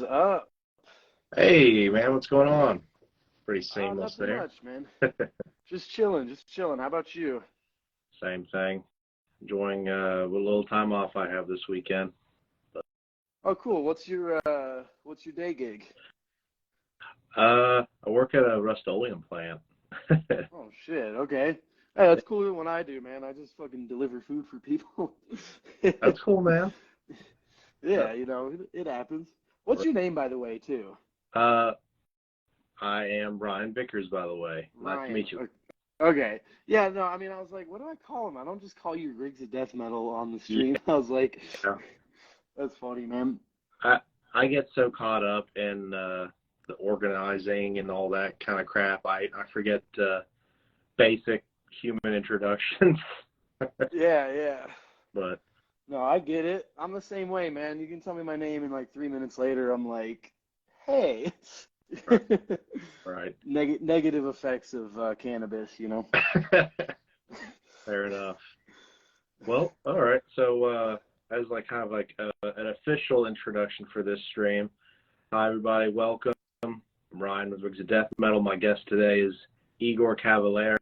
is up? Hey, man, what's going on? Pretty Oh, seamless nothing there. much, man. Just chilling, just chilling. How about you? Same thing. Enjoying what little time off I have this weekend. Oh, cool. What's your day gig? I work at a Rust-Oleum plant. Oh shit. Okay. Hey, that's cooler than what I do, man. I just fucking deliver food for people. That's cool, man. Uh, Yeah, it happens. What's your name, by the way, too? uh, I am Ryan Vickers, by the way. Nice to Ryan. meet you. Okay. Yeah, no, I mean, I was like, what do I call him? I don't just call you Rigs of Death Metal on the Yeah, stream. I was like, that's funny, man. I I get so caught up in the organizing and all that kind of crap. I forget basic human introductions. Yeah, yeah. But No, I get it. I'm the same way, man. You can tell me my name and like 3 minutes later, I'm like, hey. right, right. Negative effects of cannabis. Fair enough. Well, all right. So, as like kind of like an official introduction for this stream, hi everybody, welcome. I'm Ryan with Wigs of Death Metal. My guest today is Igor Cavalera,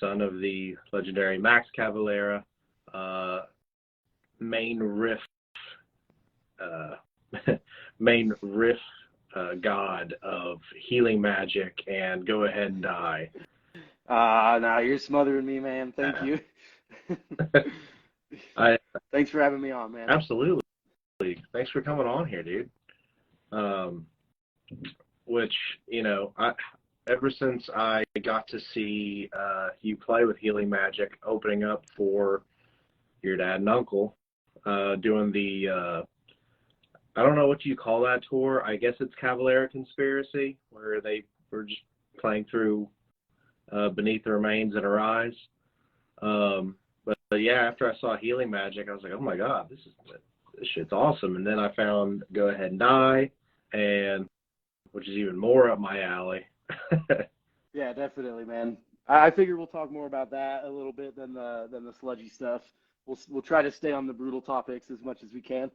son of the legendary Max Cavalera, uh, main riff, uh, main riff god of healing magic and Go Ahead and Die. Nah, you're smothering me, man. Thank you. I Thanks for having me on, man. absolutely. Thanks for coming on here, dude. Um, which I ever since I got to see you play with Healing Magic, opening up for your dad and uncle, doing the I don't know what you call that tour. I guess it's Cavalera Conspiracy, where they were just playing through Beneath the Remains and Arise. But yeah, after I saw Healing Magic, I was like, oh my god, this shit's awesome. And then I found Go Ahead and Die, and which is even more up my alley. Yeah, definitely, man. I figure we'll talk more about that a little bit than the sludgy stuff. We'll try to stay on the brutal topics as much as we can.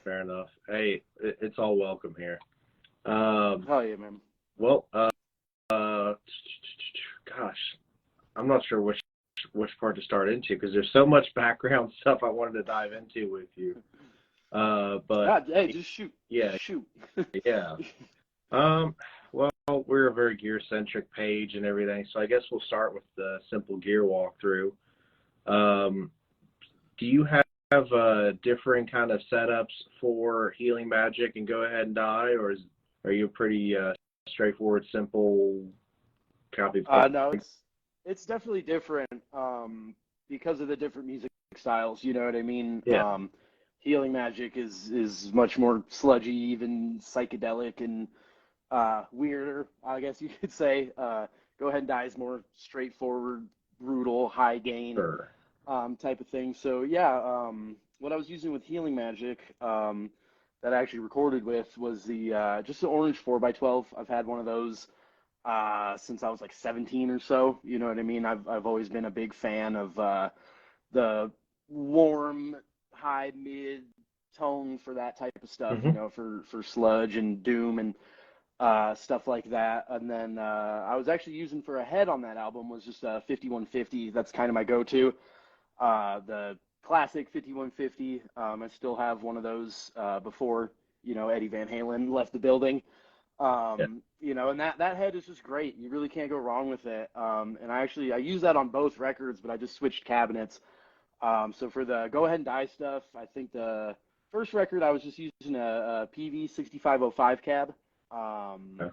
Fair enough. Hey, it's all welcome here. Hell yeah, man. Well, gosh, I'm not sure which part to start into because there's so much background stuff I wanted to dive into with you. But Hey, just shoot. Yeah, Just shoot. yeah. Well, we're a very gear-centric page and everything, so I guess we'll start with the simple gear walkthrough. Do you have differing kind of setups for Healing Magic and Go Ahead and Die, or are you pretty straightforward, simple copy? No, it's definitely different because of the different music styles. You know what I mean? Yeah. Healing Magic is much more sludgy, even psychedelic and weirder, I guess you could say. Go Ahead and Die is more straightforward, brutal, high gain Sure. type of thing. So yeah, what I was using with Healing Magic that I actually recorded with was the just the orange 4x12. I've had one of those since I was like 17 or so. You know what I mean? I've always been a big fan of the warm, high, mid tone for that type of stuff. Hmm. For sludge and doom and stuff like that. And then I was actually using for a head on that album was just a 5150. That's kind of my go-to. The classic 5150. I still have one of those before Eddie Van Halen left the building. Yeah. And that head is just great. You really can't go wrong with it. And I use that on both records, but I just switched cabinets. So for the Go Ahead and Die stuff, I think the first record I was just using a PV 6505 cab. Yeah.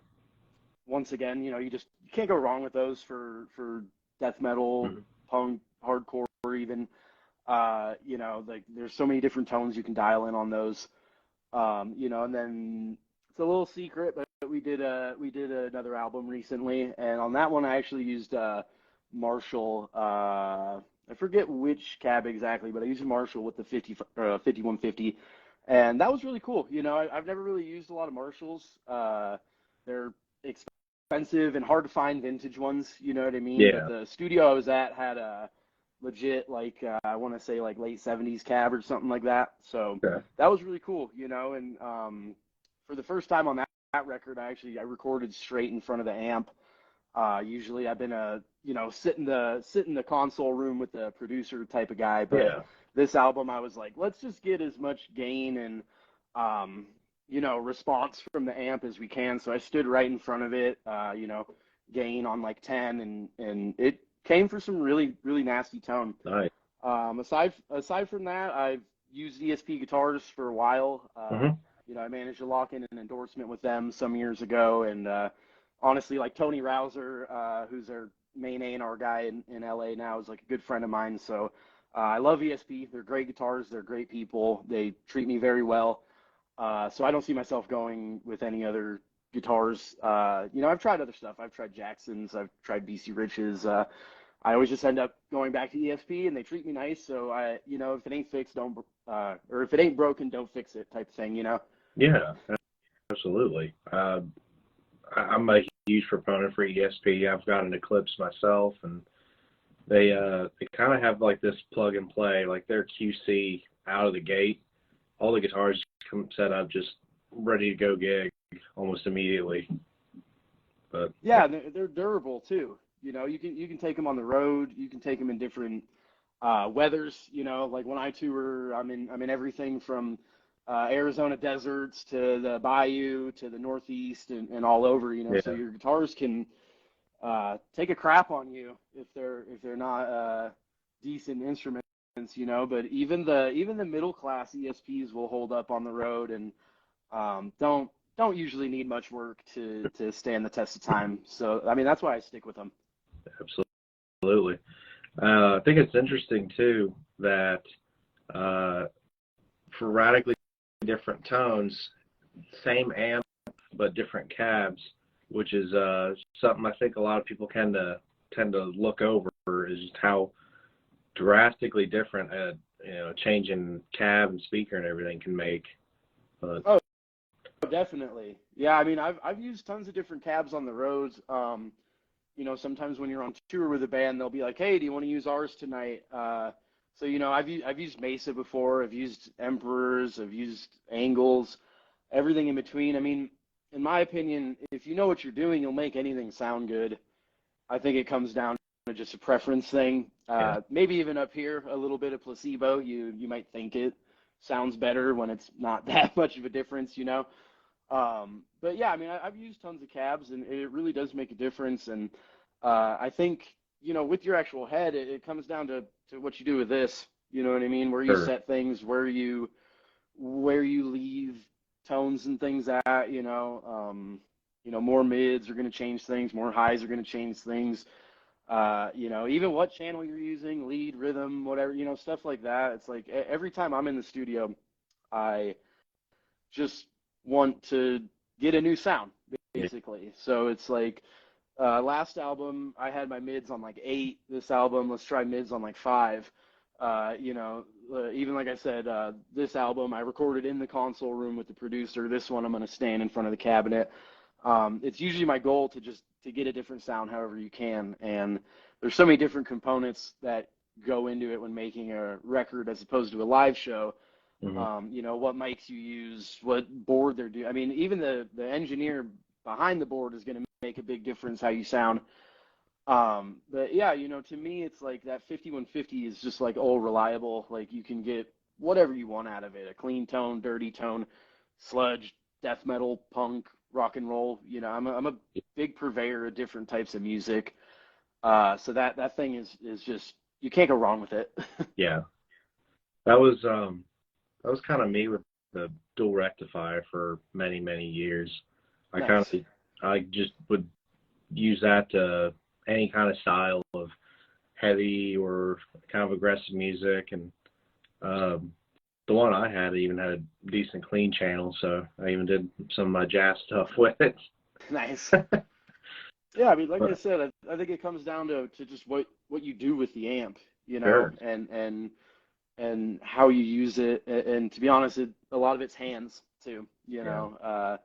Once again, you can't go wrong with those for death metal, Mhm. punk, hardcore, even. Like there's so many different tones you can dial in on those. And then it's a little secret, but we did another album recently, and on that one I actually used Marshall. I forget which cab exactly, but I used a Marshall with the 5150, and that was really cool. I've never really used a lot of Marshalls. They're expensive and hard to find vintage ones. You know what I mean? But Yeah. the studio I was at had legit, like I want to say like late 70s cab or something like that. So Okay. that was really cool, and for the first time on that record, I recorded straight in front of the amp. Usually I've been sit in the console room with the producer type of guy, but Yeah. this album I was like, let's just get as much gain and response from the amp as we can. So I stood right in front of it, gain on like 10, and it came for some really really nasty tone. Nice. Aside from that, I've used ESP guitars for a while. Hmm. I managed to lock in an endorsement with them some years ago, and honestly, like Tony Rouser, who's their main A&R guy in LA now, is like a good friend of mine. So I love ESP. They're great guitars. They're great people. They treat me very well. So I don't see myself going with any other guitars. I've tried other stuff. I've tried Jackson's. I've tried BC Rich's. I always just end up going back to ESP, and they treat me nice. So if it ain't fixed, don't, or if it ain't broken, don't fix it, type of thing. Yeah, absolutely. I'm a huge proponent for ESP. I've got an Eclipse myself, and they kind of have like this plug and play, like their QC out of the gate. All the guitars come set up just ready to go gig almost immediately. But Yeah, they're durable too. You can take them on the road. You can take them in different weathers. Like when I tour, I'm in everything from Arizona deserts to the bayou to the Northeast and all over. So yeah, your guitars can take a crap on you if they're not decent instruments. But even the middle class ESPs will hold up on the road and don't usually need much work to stand the test of time. So that's why I stick with them. absolutely. I think it's interesting too that for radically different tones, same amp but different cabs, which is something I think a lot of people tend to look over, is just how drastically different a change in cab and speaker and everything can make. But Oh, definitely. Yeah, I've used tons of different cabs on the road. Sometimes when you're on tour with a band, they'll be like, "Hey, do you want to use ours tonight?" So I've used Mesa before. I've used Emperors. I've used Angles. Everything in between. In my opinion, if you know what you're doing, you'll make anything sound good. I think it comes down to just a preference thing. yeah, Maybe even up here, a little bit of placebo. You might think it sounds better when it's not that much of a difference. But yeah, I've used tons of cabs, and it really does make a difference. And I think with your actual head, it comes down to what you do with this. You know what I mean? Where you sure, set things, where you leave tones and things at. More mids are going to change things, more highs are going to change things. Even what channel you're using, lead, rhythm, whatever, stuff like that. It's like every time I'm in the studio, I just want to get a new sound, yeah, basically. So it's like last album, I had my mids on like 8. This album, let's try mids on like 5. Even like I said, this album I recorded in the console room with the producer. This one I'm going to stand in front of the cabinet. It's usually my goal to get a different sound however you can. And there's so many different components that go into it when making a record as opposed to a live show. hmm, What mics you use, what board they're doing. Even the engineer behind the board is going to make a big difference how you sound. But yeah, to me, it's like that 5150 is just like all reliable. Like you can get whatever you want out of it, a clean tone, dirty tone, sludge, death metal, punk, rock and roll. I'm a big purveyor of different types of music. So that thing is just, you can't go wrong with it. yeah. That was kind of me with the dual rectifier for many many years. Nice. I just would use that to any kind of style of heavy or kind of aggressive music, and the one I had even had a decent clean channel, so I even did some jazz stuff with it. Nice. Yeah, like I But said, I think it comes down to just what you do with the amp, sure, and how you use it. And to be honest, a lot of it's hands too. yeah,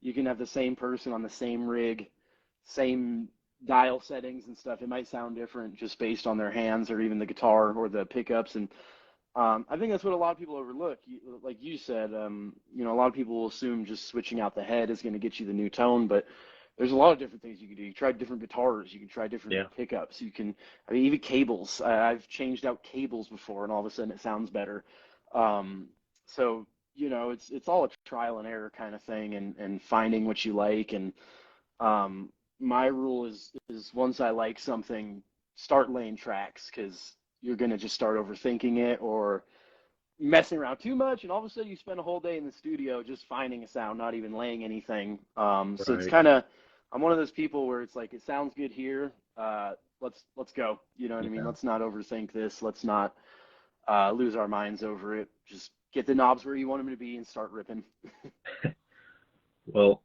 You can have the same person on the same rig, same dial settings and stuff, it might sound different just based on their hands or even the guitar or the pickups. And I think that's what a lot of people overlook. Like you said, a lot of people will assume just switching out the head is going to get you the new tone, but there's a lot of different things you can do. You try different guitars, you can try different Yeah. pickups, I mean, even cables. I've changed out cables before, and all of a sudden it sounds better. So it's all a trial and error kind of thing, and finding what you like. And my rule is once I like something, start laying tracks, because you're gonna just start overthinking it or messing around too much, and all of a sudden you spend a whole day in the studio just finding a sound, not even laying anything. So it's Right. kind of, I'm one of those people where it's like, it sounds good here. Let's go. You know what I mean? Yeah. Let's not overthink this. Let's not lose our minds over it. Just get the knobs where you want them to be and start ripping. Well,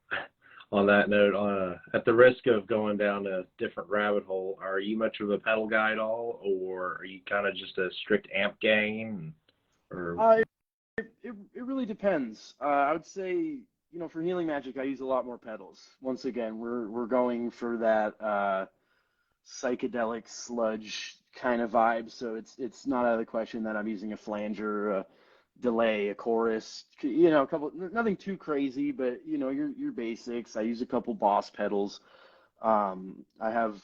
on that note, at the risk of going down a different rabbit hole, are you much of a pedal guy at all, or are you kind of just a strict amp gang? Or Uh, it really depends. I would say, for Healing Magic, I use a lot more pedals. Once again, we're going for that psychedelic sludge kind of vibe, so it's not out of the question that I'm using a flanger, a delay, a chorus, a couple, nothing too crazy, but your basics. I use a couple Boss pedals. I have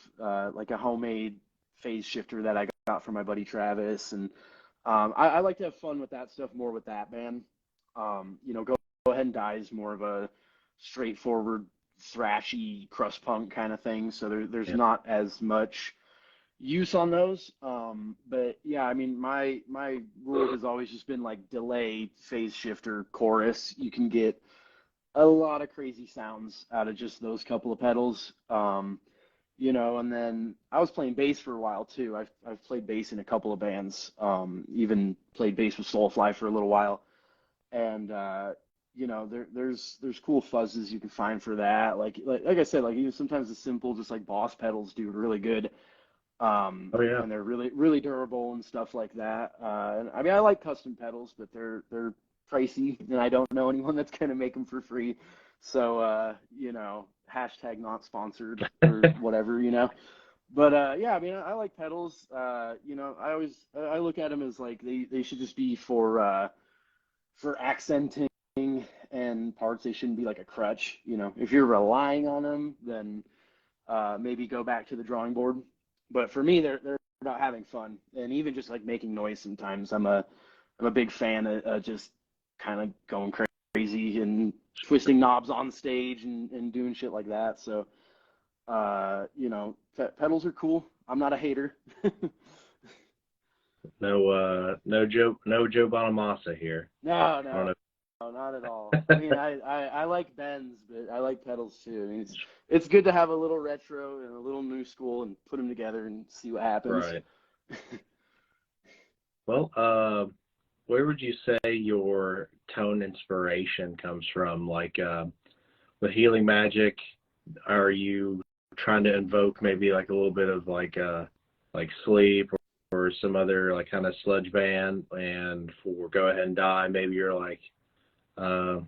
like a homemade phase shifter that I got from my buddy Travis, and I like to have fun with that stuff more with that band. Go Ahead and Die is more of a straightforward, thrashy, crust punk kind of thing, so there's yeah, not as much use on those. But yeah, I mean, my rule has always just been like delay, phase shifter, chorus. You can get a lot of crazy sounds out of just those couple of pedals. And then I was playing bass for a while too. I've played bass in a couple of bands. Even played bass with Soulfly for a little while. And there's cool fuzzes you can find for that. Like I said, like even sometimes the simple just like Boss pedals do really good. oh yeah, And they're really really durable and stuff like that. And I mean, I like custom pedals, but they're pricey, and I don't know anyone that's gonna make them for free. So hashtag not sponsored or whatever. But yeah, I mean, I like pedals. I look at them as like they should just be for accenting and parts. They shouldn't be like a crutch. If you're relying on them, then maybe go back to the drawing board. But for me, they're about having fun, and even just like making noise. Sometimes I'm a big fan of just kind of going crazy and twisting knobs on stage and doing shit like that. So pedals are cool. I'm not a hater. no Joe Bonamassa here. No, I don't no, know. no, not at all. I mean, I like bends, but I like pedals too. I mean, it's good to have a little retro and a little new school and put them together and see what happens. Right. Well, where would you say your tone inspiration comes from? Like with Healing Magic, are you trying to invoke maybe like a little bit of like Sleep or some other like kind of sludge band? And for Go Ahead and Die, maybe you're like uh,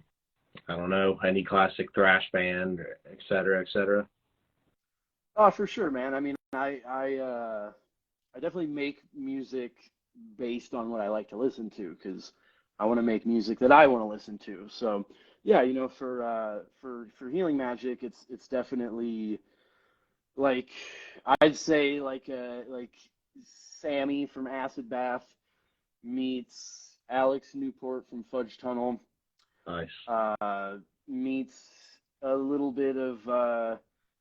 I don't know, any classic thrash band, et cetera, et cetera. Oh, for sure, man. I mean, I definitely make music based on what I like to listen to, because I want to make music that I want to listen to. So yeah, for Healing Magic, it's definitely like, I'd say like Sammy from Acid Bath meets Alex Newport from Fudge Tunnel, Nice. uh, meets a little bit of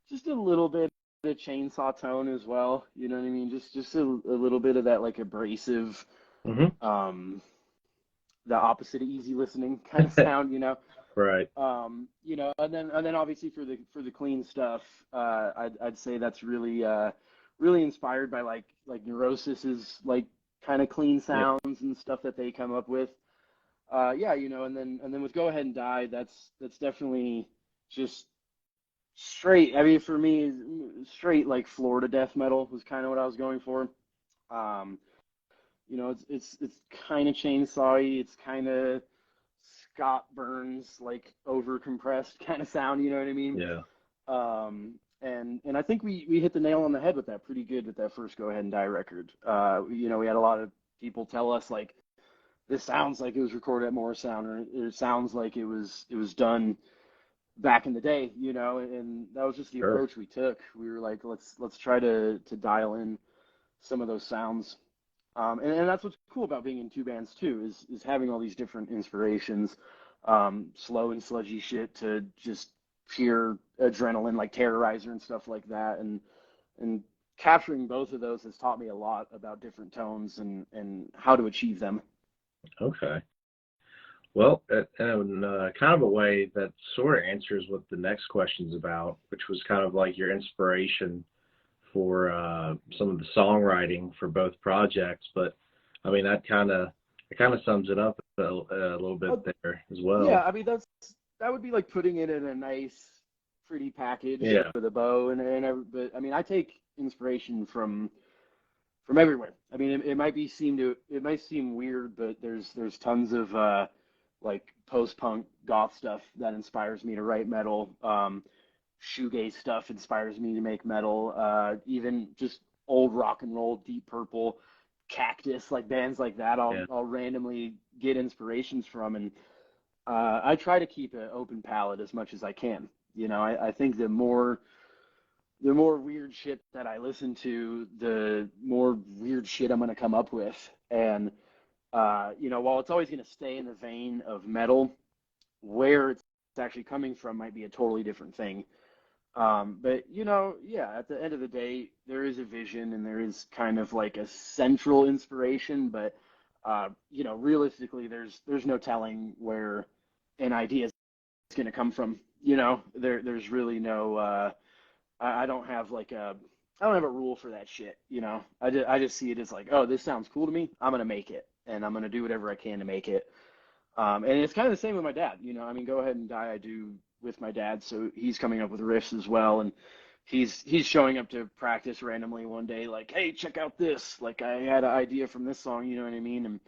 just a little bit of chainsaw tone as well. You know what I mean? Just a little bit of that like abrasive, Hmm. um, the opposite of easy listening kind of sound. Right. And then obviously for the clean stuff, I'd say that's really inspired by like Neurosis's like kind of clean Yeah. sounds and stuff that they come up with. Yeah, and then with Go Ahead and Die, that's definitely just straight. I mean, for me, straight like Florida death metal was kind of what I was going for. Um, it's kind of chainsawy. It's kind of Scott Burns like over compressed kind of sound. You know what I mean? Yeah. And I think we hit the nail on the head with that pretty good with that first Go Ahead and Die record. We had a lot of people tell us like this sounds like it was recorded at Morrisound, or it sounds like it was done back in the day, and that was just the Sure. approach we took. We were like, let's try to dial in some of those sounds. And that's what's cool about being in two bands too, is having all these different inspirations, slow and sludgy shit to just pure adrenaline like Terrorizer and stuff like that, and capturing both of those has taught me a lot about different tones and how to achieve them. Okay. Well, in kind of a way that sort of answers what the next question's about, which was kind of like your inspiration for some of the songwriting for both projects. But I mean, it kind of sums it up a little bit there as well. Yeah, I mean that would be like putting it in a nice, pretty package with a bow but I mean, I take inspiration from everywhere. I mean, it might seem weird, but there's tons of like post-punk goth stuff that inspires me to write metal. Shoegaze stuff inspires me to make metal. Even just old rock and roll, Deep Purple, Cactus, like bands like that. I'll randomly get inspirations from, and I try to keep an open palette as much as I can. I think the more weird shit that I listen to, the more weird shit I'm going to come up with. And, while it's always going to stay in the vein of metal, where it's actually coming from might be a totally different thing. But, at the end of the day, there is a vision and there is kind of like a central inspiration. But, realistically, there's no telling where an idea is going to come from. There's really no... I don't have a rule for that shit. I just see it as like, oh, this sounds cool to me. I'm gonna make it, and I'm gonna do whatever I can to make it. And it's kind of the same with my dad. I mean, Go Ahead and Die I do with my dad, so he's coming up with riffs as well, and he's showing up to practice randomly one day, like, hey, check out this. Like, I had an idea from this song. You know what I mean? And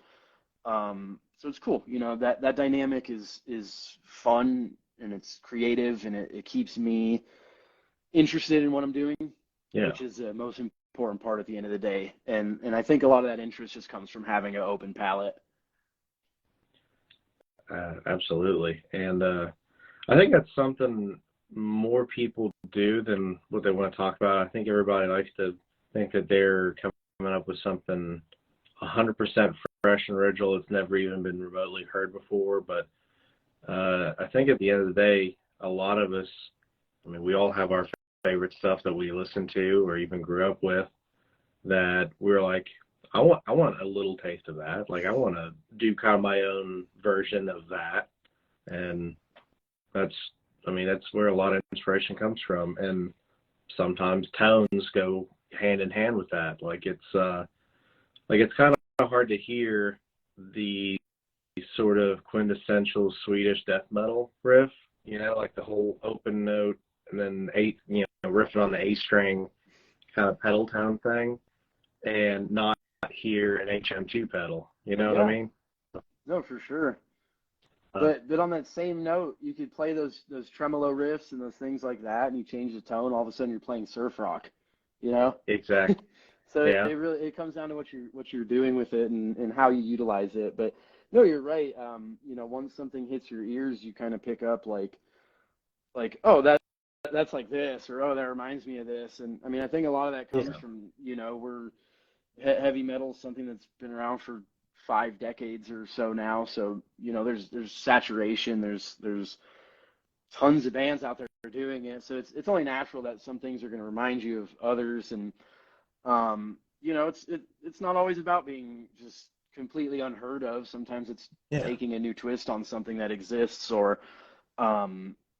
so it's cool. That dynamic is fun and it's creative and it keeps me interested in what I'm doing, which is the most important part at the end of the day. And I think a lot of that interest just comes from having an open palette. Absolutely. And I think that's something more people do than what they want to talk about. I think everybody likes to think that they're coming up with something 100% fresh and original. It's never even been remotely heard before. But I think at the end of the day, a lot of us, I mean, we all have our favorite stuff that we listen to or even grew up with, that we're like, I want a little taste of that. Like, I want to do kind of my own version of that. And that's where a lot of inspiration comes from. And sometimes tones go hand in hand with that. It's kind of hard to hear the sort of quintessential Swedish death metal riff, like the whole open note and then riffing on the A string kind of pedal tone thing, and not hear an HM2 pedal. You know what I mean? No, for sure. But on that same note, you could play those tremolo riffs and those things like that, and you change the tone. All of a sudden, you're playing surf rock. Exactly. So it comes down to what you're doing with it and how you utilize it. But no, you're right. Once something hits your ears, you kind of pick up like oh, that's like this, or oh, that reminds me of this. And I mean, I think a lot of that comes from we're heavy metal, something that's been around for 5 decades or so now. So there's saturation, there's tons of bands out there doing it. So it's only natural that some things are going to remind you of others. And it's not always about being just completely unheard of. Sometimes it's taking a new twist on something that exists, or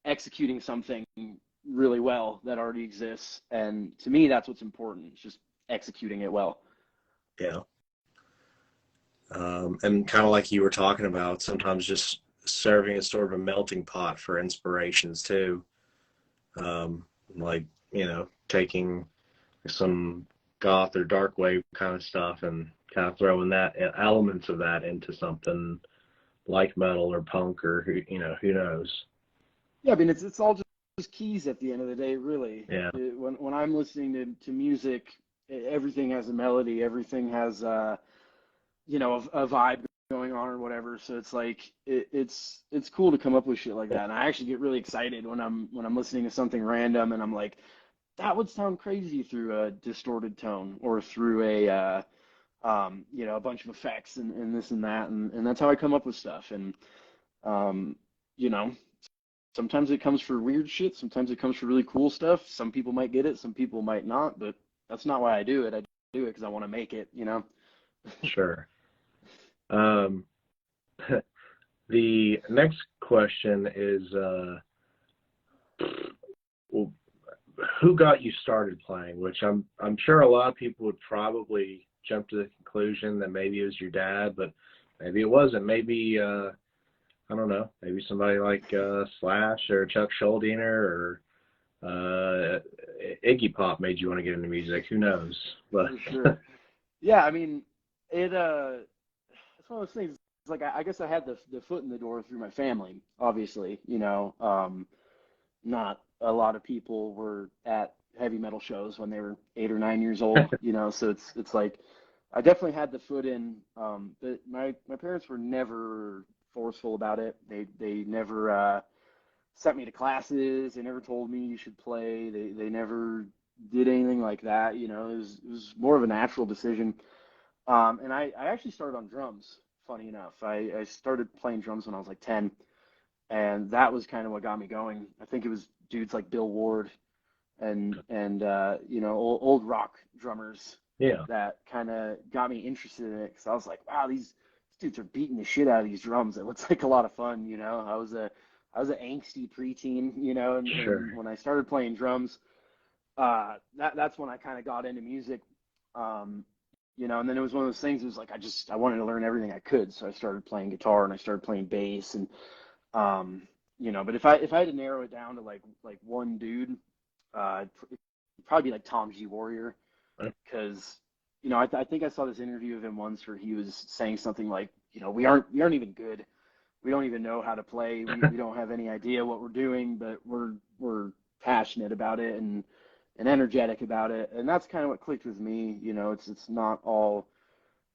executing something really well that already exists. And to me, that's what's important. It's just executing it well. Yeah. And kind of like you were talking about, sometimes just serving as sort of a melting pot for inspirations too. Taking some goth or dark wave kind of stuff and kind of throwing that elements of that into something like metal or punk or who knows. Yeah, I mean, it's all keys at the end of the day, really. Yeah. When I'm listening to music, everything has a melody, everything has a vibe going on or whatever. So it's like it's cool to come up with shit like that. And I actually get really excited when I'm listening to something random and I'm like, that would sound crazy through a distorted tone or through a bunch of effects and this and that, and that's how I come up with stuff. And um, you know, sometimes it comes for weird shit, sometimes it comes for really cool stuff. Some people might get it, some people might not, but that's not why I do it. I do it because I want to make it. Sure. Um, the next question is, well, who got you started playing? Which I'm sure a lot of people would probably jump to the conclusion that maybe it was your dad, but maybe it wasn't. Maybe I don't know. Maybe somebody like Slash or Chuck Schuldiner or Iggy Pop made you want to get into music. Who knows? But For sure. Yeah, I mean, it's one of those things. It's like I guess I had the foot in the door through my family, obviously. Not a lot of people were at heavy metal shows when they were 8 or 9 years old. So it's like I definitely had the foot in. But my parents were never forceful about it. They never sent me to classes. They never told me you should play. They never did anything like that. It was more of a natural decision. And I actually started on drums, funny enough. I started playing drums when I was like 10, and that was kind of what got me going. I think it was dudes like Bill Ward and old rock drummers yeah, that kind of got me interested in it because I was like, wow, these dudes are beating the shit out of these drums. It looks like a lot of fun. I was an angsty preteen, and sure. when I started playing drums, that's when I kind of got into music. Um, and then it was one of those things. It was like I wanted to learn everything I could, so I started playing guitar and I started playing bass um, But if I had to narrow it down to like one dude, it'd probably be like Tom G. Warrior, because I think I saw this interview of him once where he was saying something like, we aren't even good. We don't even know how to play. We don't have any idea what we're doing, but we're passionate about it and energetic about it. And that's kind of what clicked with me. It's not all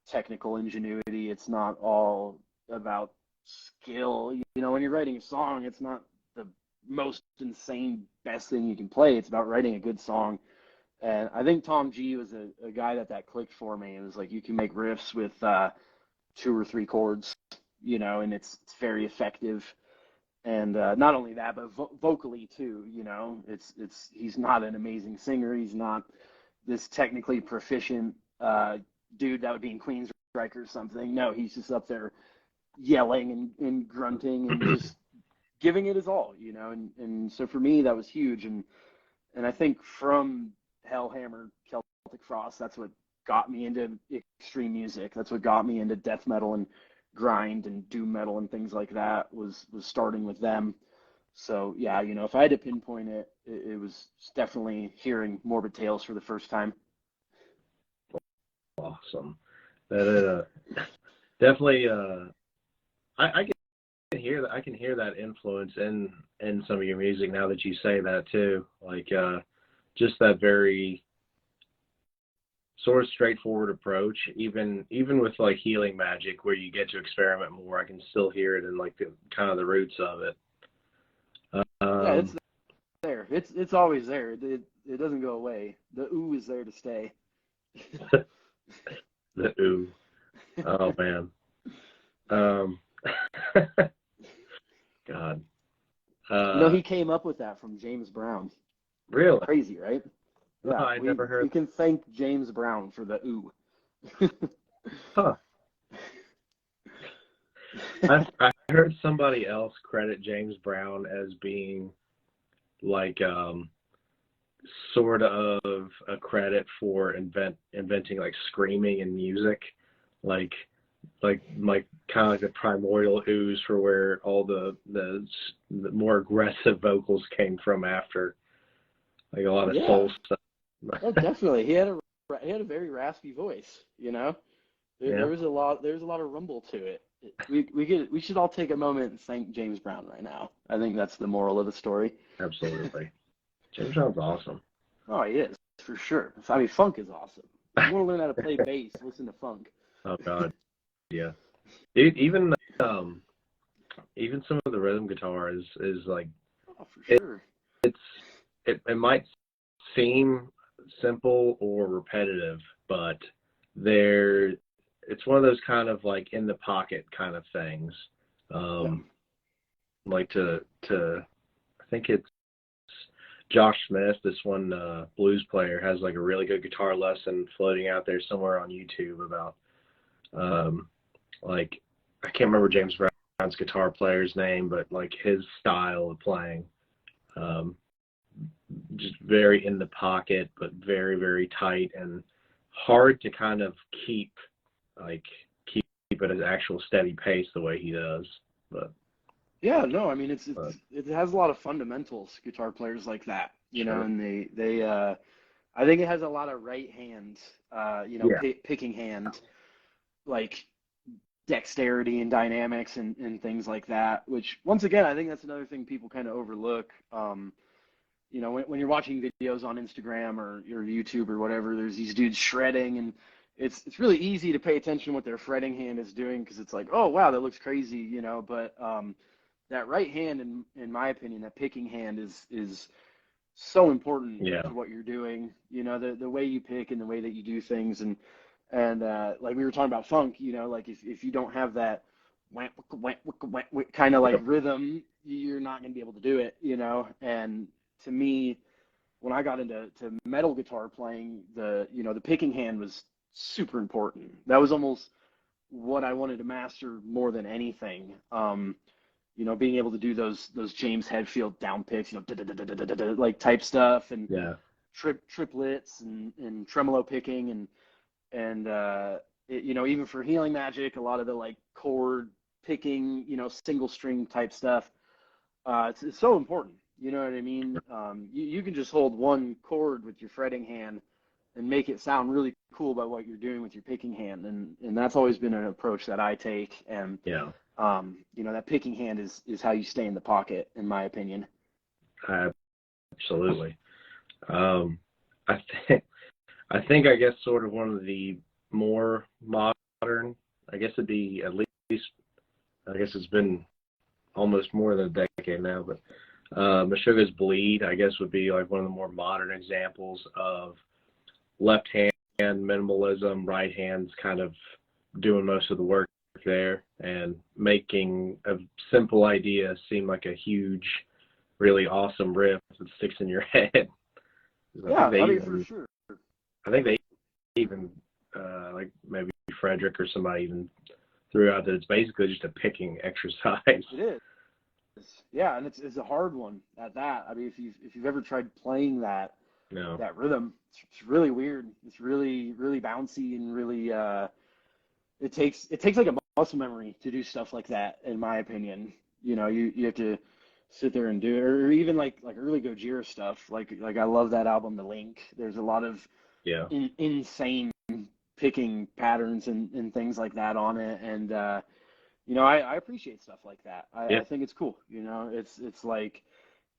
technical ingenuity. It's not all about skill. When you're writing a song, it's not the most insane best thing you can play. It's about writing a good song. And I think Tom G was a guy that clicked for me. It was like you can make riffs with 2 or 3 chords, and it's very effective. And not only that, but vocally too. He's not an amazing singer. He's not this technically proficient dude that would be in Queensryche or something. No, he's just up there yelling and grunting and just giving it his all. And so for me that was huge. And I think from Hellhammer, Celtic Frost, that's what got me into extreme music. That's what got me into death metal and grind and doom metal and things like that was starting with them. So yeah, if I had to pinpoint it was definitely hearing Morbid Tales for the first time. Awesome. That definitely. I can hear that. I can hear that influence in some of your music now that you say that too. Like just that very sort of straightforward approach. Even with like Healing Magic, where you get to experiment more, I can still hear it in like the kind of the roots of it. Yeah, it's there. It's always there. It doesn't go away. The ooh is there to stay. The ooh. Oh man. God. He came up with that from James Brown. Really? Crazy, right? No, Yeah, I we never heard. we can thank James Brown for the ooh. Huh. I heard somebody else credit James Brown as being like sort of a credit for inventing like screaming in music, like kind of like the primordial ooze for where all the more aggressive vocals came from after, like a lot of Yeah. soul stuff. Oh, definitely. He had a very raspy voice. There Yeah. was a lot of rumble to it. We should all take a moment and thank James Brown right now. I think that's the moral of the story. Absolutely. James Brown's awesome. Oh, he is for sure. I mean, funk is awesome. If you want to learn how to play bass, listen to funk. Oh God, yeah. Dude, even some of the rhythm guitar is like Oh, for sure. it might seem simple or repetitive, but there it's one of those kind of like in the pocket kind of things. Yeah. Like I think it's Josh Smith, this one blues player, has like a really good guitar lesson floating out there somewhere on YouTube about like I can't remember James Brown's guitar player's name, but like his style of playing. Just very in the pocket, but very, very tight and hard to kind of keep at an actual steady pace the way he does. But Yeah, no, I mean but it has a lot of fundamentals, guitar players like that, sure. and they I think it has a lot of right hand, Yeah, picking hand, like dexterity and dynamics and things like that, which once again, I think that's another thing people kind of overlook. When you're watching videos on Instagram or your YouTube or whatever, there's these dudes shredding, and it's really easy to pay attention to what their fretting hand is doing because it's like, oh wow, that looks crazy, but that right hand, in my opinion, that picking hand is so important yeah, to what you're doing. The way you pick and the way that you do things, and like we were talking about funk, like if you don't have that kind of like yep, rhythm, you're not going to be able to do it, And to me, when I got into metal guitar playing, the picking hand was super important. That was almost what I wanted to master more than anything. Being able to do those James Hetfield down picks, like type stuff, and yeah, triplets and tremolo picking, and even for Healing Magic, a lot of the like chord picking, single string type stuff. It's so important. You know what I mean? You can just hold one chord with your fretting hand and make it sound really cool by what you're doing with your picking hand, and that's always been an approach that I take. And yeah. that picking hand is how you stay in the pocket, in my opinion. Absolutely. Um, I think I guess sort of one of the more modern. I guess it'd be at least. I guess it's been almost more than a decade now, but Meshuggah's Bleed, I guess, would be like one of the more modern examples of left hand minimalism, right hand's kind of doing most of the work there and making a simple idea seem like a huge, really awesome riff that sticks in your head. Yeah, I mean, for sure. I think they even like maybe Frederick or somebody even threw out that it's basically just a picking exercise. It is. Yeah, and it's a hard one at that. I mean, if you've ever tried playing No. that rhythm, it's really weird. It's really really bouncy and really it takes like a muscle memory to do stuff like that, in my opinion. You have to sit there and do it, or even like early Gojira stuff. Like I love that album, The Link. There's a lot of Yeah. insane picking patterns and things like that on it, and I appreciate stuff like that. Yeah. I think it's cool. It's like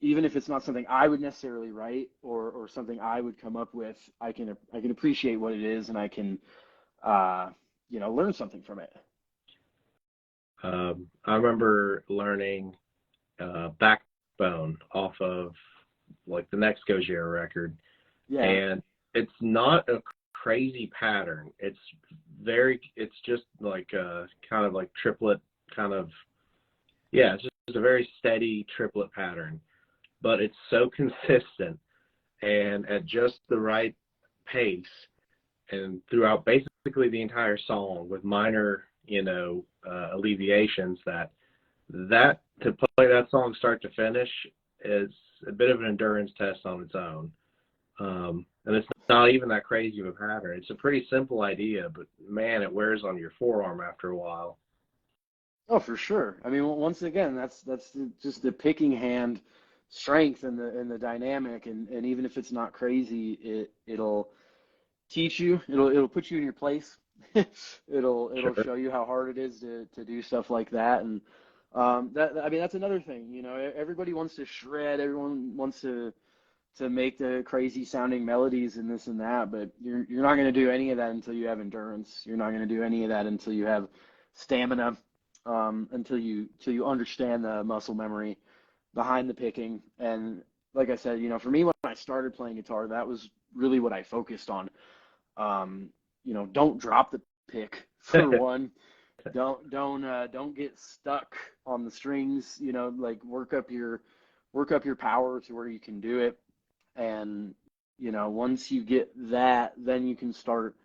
even if it's not something I would necessarily write or something I would come up with, I can appreciate what it is, and I can learn something from it. I remember learning Backbone off of like the next Gojira record, Yeah. and it's not a crazy pattern. It's just like a kind of like triplet kind of, yeah, it's just a very steady triplet pattern, but it's so consistent and at just the right pace and throughout basically the entire song with minor, alleviations that to play that song start to finish is a bit of an endurance test on its own. And it's not even that crazy of a pattern. It's a pretty simple idea, but man, it wears on your forearm after a while. Oh, for sure. I mean, once again, that's just the picking hand strength and the dynamic, and even if it's not crazy, it'll teach you. It'll put you in your place. It'll Sure. show you how hard it is to do stuff like that. And that I mean that's another thing. Everybody wants to shred. Everyone wants to make the crazy sounding melodies and this and that, but you're not going to do any of that until you have endurance. You're not going to do any of that until you have stamina, until you understand the muscle memory behind the picking. And like I said, for me when I started playing guitar, that was really what I focused on. Don't drop the pick for one. Don't get stuck on the strings. Like work up your power to where you can do it. And once you get that, then you can start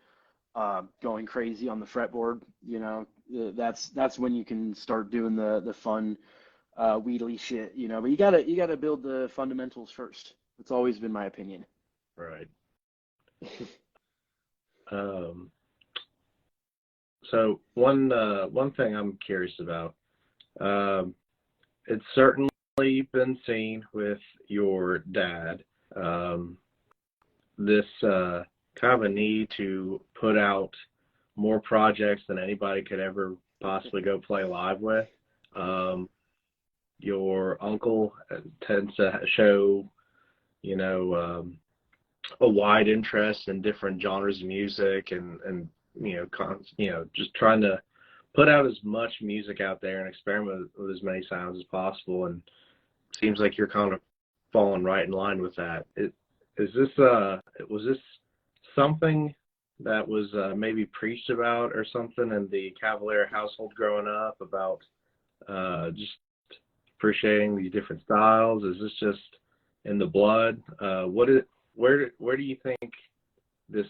going crazy on the fretboard. That's when you can start doing the fun wheedly shit. But you gotta build the fundamentals first. That's always been my opinion. Right. Um, so one thing I'm curious about, um, it's certainly been seen with your dad, um, this kind of a need to put out more projects than anybody could ever possibly go play live with. Um, your uncle tends to show, you know, a wide interest in different genres of music and just trying to put out as much music out there and experiment with as many sounds as possible. And it seems like you're kind of falling right in line with that. Was this something that was maybe preached about or something in the Cavalera household growing up about just appreciating the different styles? Is this just in the blood? Where do you think this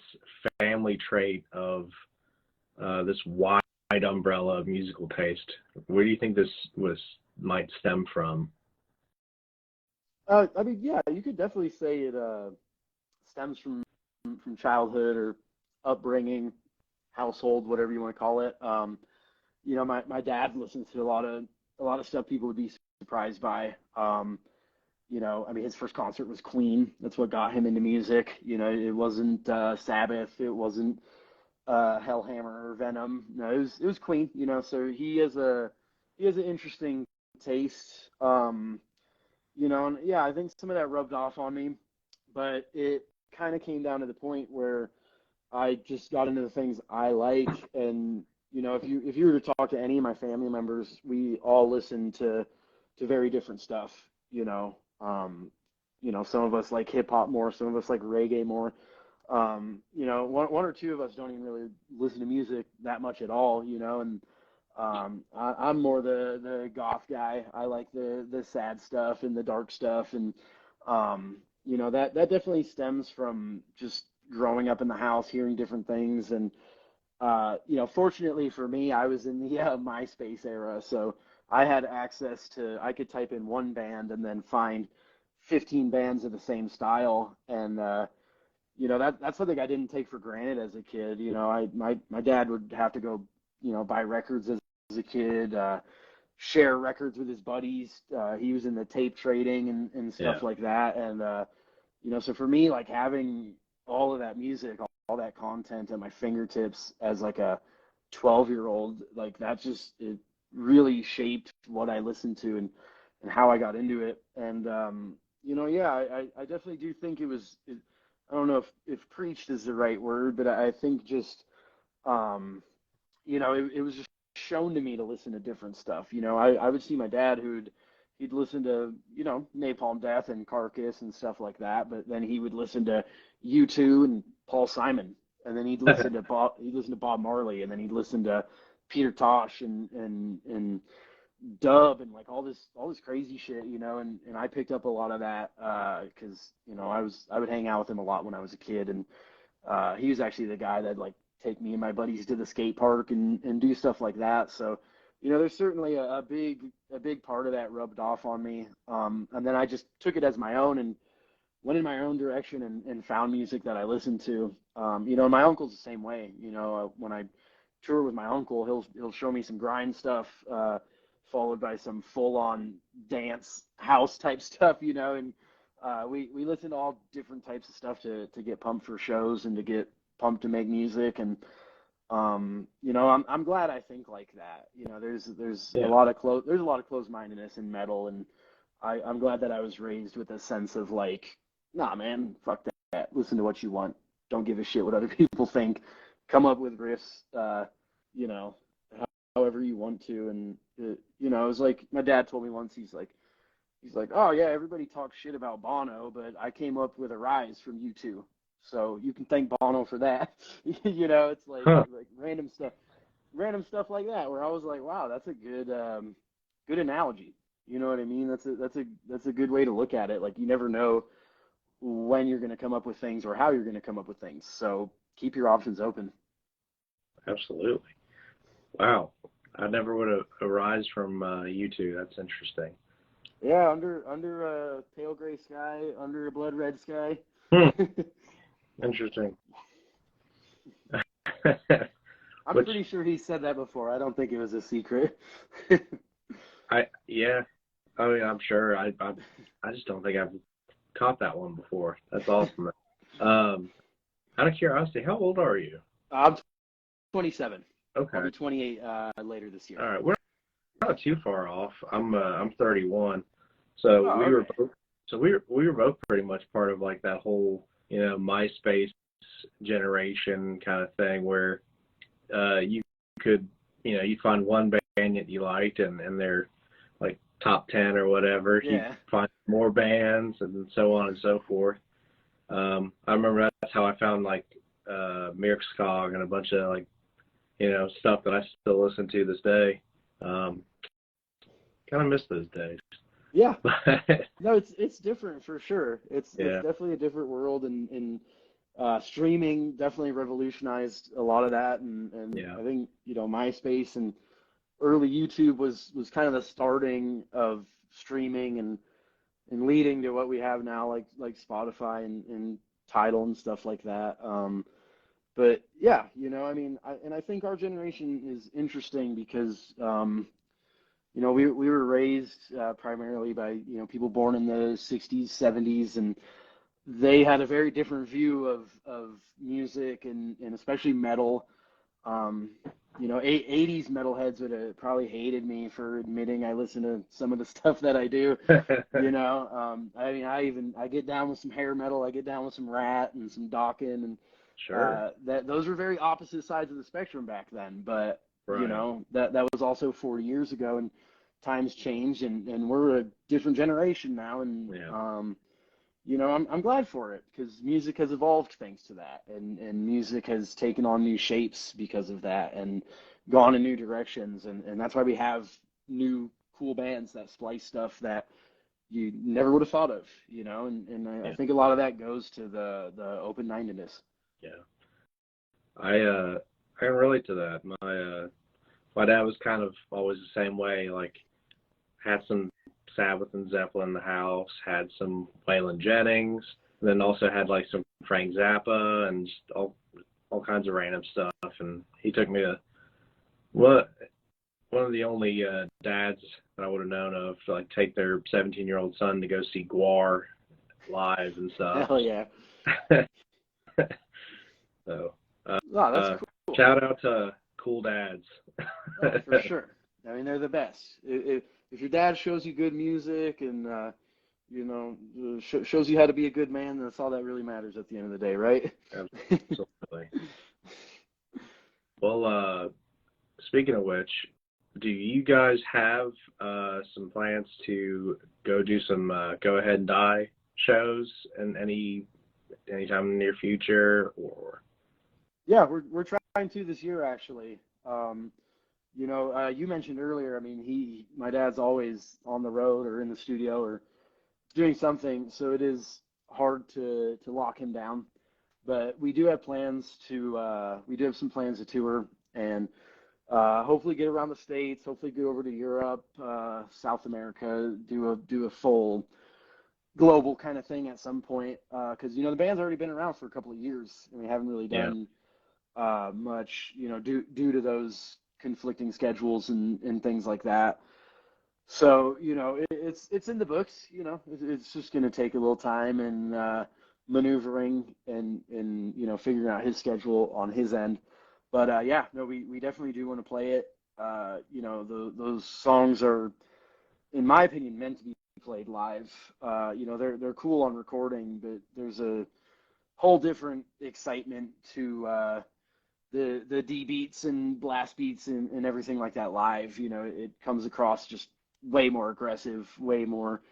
family trait of this wide umbrella of musical taste, where do you think this might stem from? I mean, yeah, you could definitely say it stems from childhood or upbringing, household, whatever you want to call it. My dad listens to a lot of stuff people would be surprised by. I mean, his first concert was Queen. That's what got him into music. It wasn't Sabbath. It wasn't Hellhammer or Venom. No, it was Queen. So he has an interesting taste. And yeah, I think some of that rubbed off on me, but it kind of came down to the point where I just got into the things I like. And if you were to talk to any of my family members, we all listen to very different stuff. Some of us like hip hop more, some of us like reggae more. One or two of us don't even really listen to music that much at all. And I'm more the goth guy. I like the sad stuff and the dark stuff, and that definitely stems from just growing up in the house, hearing different things. And fortunately for me, I was in the MySpace era, so I could type in one band and then find 15 bands of the same style. And that's something I didn't take for granted as a kid. My dad would have to go buy records as a kid, share records with his buddies. He was in the tape trading and Yeah, stuff like that. And so for me, like having all of that music, all that content at my fingertips as like a 12-year-old, like that just it really shaped what I listened to and how I got into it. And yeah, I definitely do think it was. I don't know if preached is the right word, but I think just it was just shown to me to listen to different stuff. I would see my dad he'd listen to, Napalm Death and Carcass and stuff like that, but then he would listen to U2 and Paul Simon, and then he'd listen to Bob Marley, and then he'd listen to Peter Tosh and Dub and like all this crazy shit, and I picked up a lot of that because I would hang out with him a lot when I was a kid, and he was actually the guy that like take me and my buddies to the skate park and do stuff like that. So, there's certainly a big part of that rubbed off on me. And then I just took it as my own and went in my own direction and found music that I listened to. And my uncle's the same way. When I tour with my uncle, he'll show me some grind stuff, followed by some full on dance house type stuff. And we listen to all different types of stuff to get pumped for shows and to get pumped to make music. And I'm glad I think like that. There's a Yeah, lot of closed-mindedness in metal, and I'm glad that I was raised with a sense of like, nah, man, fuck that. Listen to what you want. Don't give a shit what other people think. Come up with riffs, you know, however you want to. And it was like my dad told me once. He's like, oh yeah, everybody talks shit about Bono, but I came up with a rise from U2, so you can thank Bono for that. It's like huh? random stuff like that, where I was like, wow, that's a good analogy. You know what I mean? That's a good way to look at it. Like you never know when you're going to come up with things or how you're going to come up with things. So keep your options open. Absolutely. Wow. I never would have arise from you two. That's interesting. Yeah, under a pale gray sky, under a blood red sky. Hmm. Interesting. I'm Which pretty sure he said that before. I don't think it was a secret. yeah. I mean, I'm sure. I just don't think I've caught that one before. That's awesome. Out of curiosity, how old are you? I'm 27. I'll Okay. be 28 later this year. All right. We're not too far off. I'm 31. So Oh, we were okay. both we were both pretty much part of like that whole, MySpace generation kind of thing where you could, you find one band that you liked and they're like top 10 or whatever. You Yeah. find more bands and so on and so forth. I remember that's how I found like Mirkskog and a bunch of like, stuff that I still listen to this day. Um, Kind of miss those days. Yeah. But No, it's different for sure. It's yeah, definitely a different world, and streaming definitely revolutionized a lot of that. And yeah, I think MySpace and early YouTube was kind of the starting of streaming and leading to what we have now, like Spotify and Tidal and stuff like that. But yeah, I mean, I think our generation is interesting because we were raised primarily by people born in the 60s, 70s, and they had a very different view of music and especially metal. Um, 80s metalheads would have probably hated me for admitting I listen to some of the stuff that I do. I mean, I get down with some hair metal, I get down with some Rat and some Dokken, and sure, that those were very opposite sides of the spectrum back then. But right, that was also 40 years ago, and times change, and we're a different generation now, and yeah, I'm glad for it because music has evolved thanks to that, and music has taken on new shapes because of that, and gone in new directions, and that's why we have new cool bands that splice stuff that you never would have thought of, and I yeah, think a lot of that goes to the open-mindedness. yeah. I can relate to that. My dad was kind of always the same way. Like had some Sabbath and Zeppelin in the house, had some Waylon Jennings, and then also had like some Frank Zappa and just all kinds of random stuff. And he took me to what one of the only dads that I would have known of to like take their 17-year-old son to go see Guar live and stuff. Hell yeah. So Oh, that's uh, cool. shout out to cool dads. Oh, for sure. I mean, they're the best. If your dad shows you good music and shows you how to be a good man, that's all that really matters at the end of the day, right? Absolutely. Well, speaking of which, do you guys have some plans to go do some Go Ahead and Die shows in anytime in the near future or? Yeah, we're trying to this year actually. You mentioned earlier. I mean, my dad's always on the road or in the studio or doing something, so it is hard to lock him down. But we do have some plans to tour and hopefully get around the States, hopefully go over to Europe, South America, do a full global kind of thing at some point. Because the band's already been around for a couple of years and we haven't really Yeah, done much, due to those conflicting schedules and things like that. So, it's in the books, it's just going to take a little time and maneuvering and figuring out his schedule on his end. But yeah, no, we definitely do want to play it. Those songs are, in my opinion, meant to be played live. They're cool on recording, but there's a whole different excitement to the D beats and blast beats and everything like that live. It comes across just way more aggressive, way more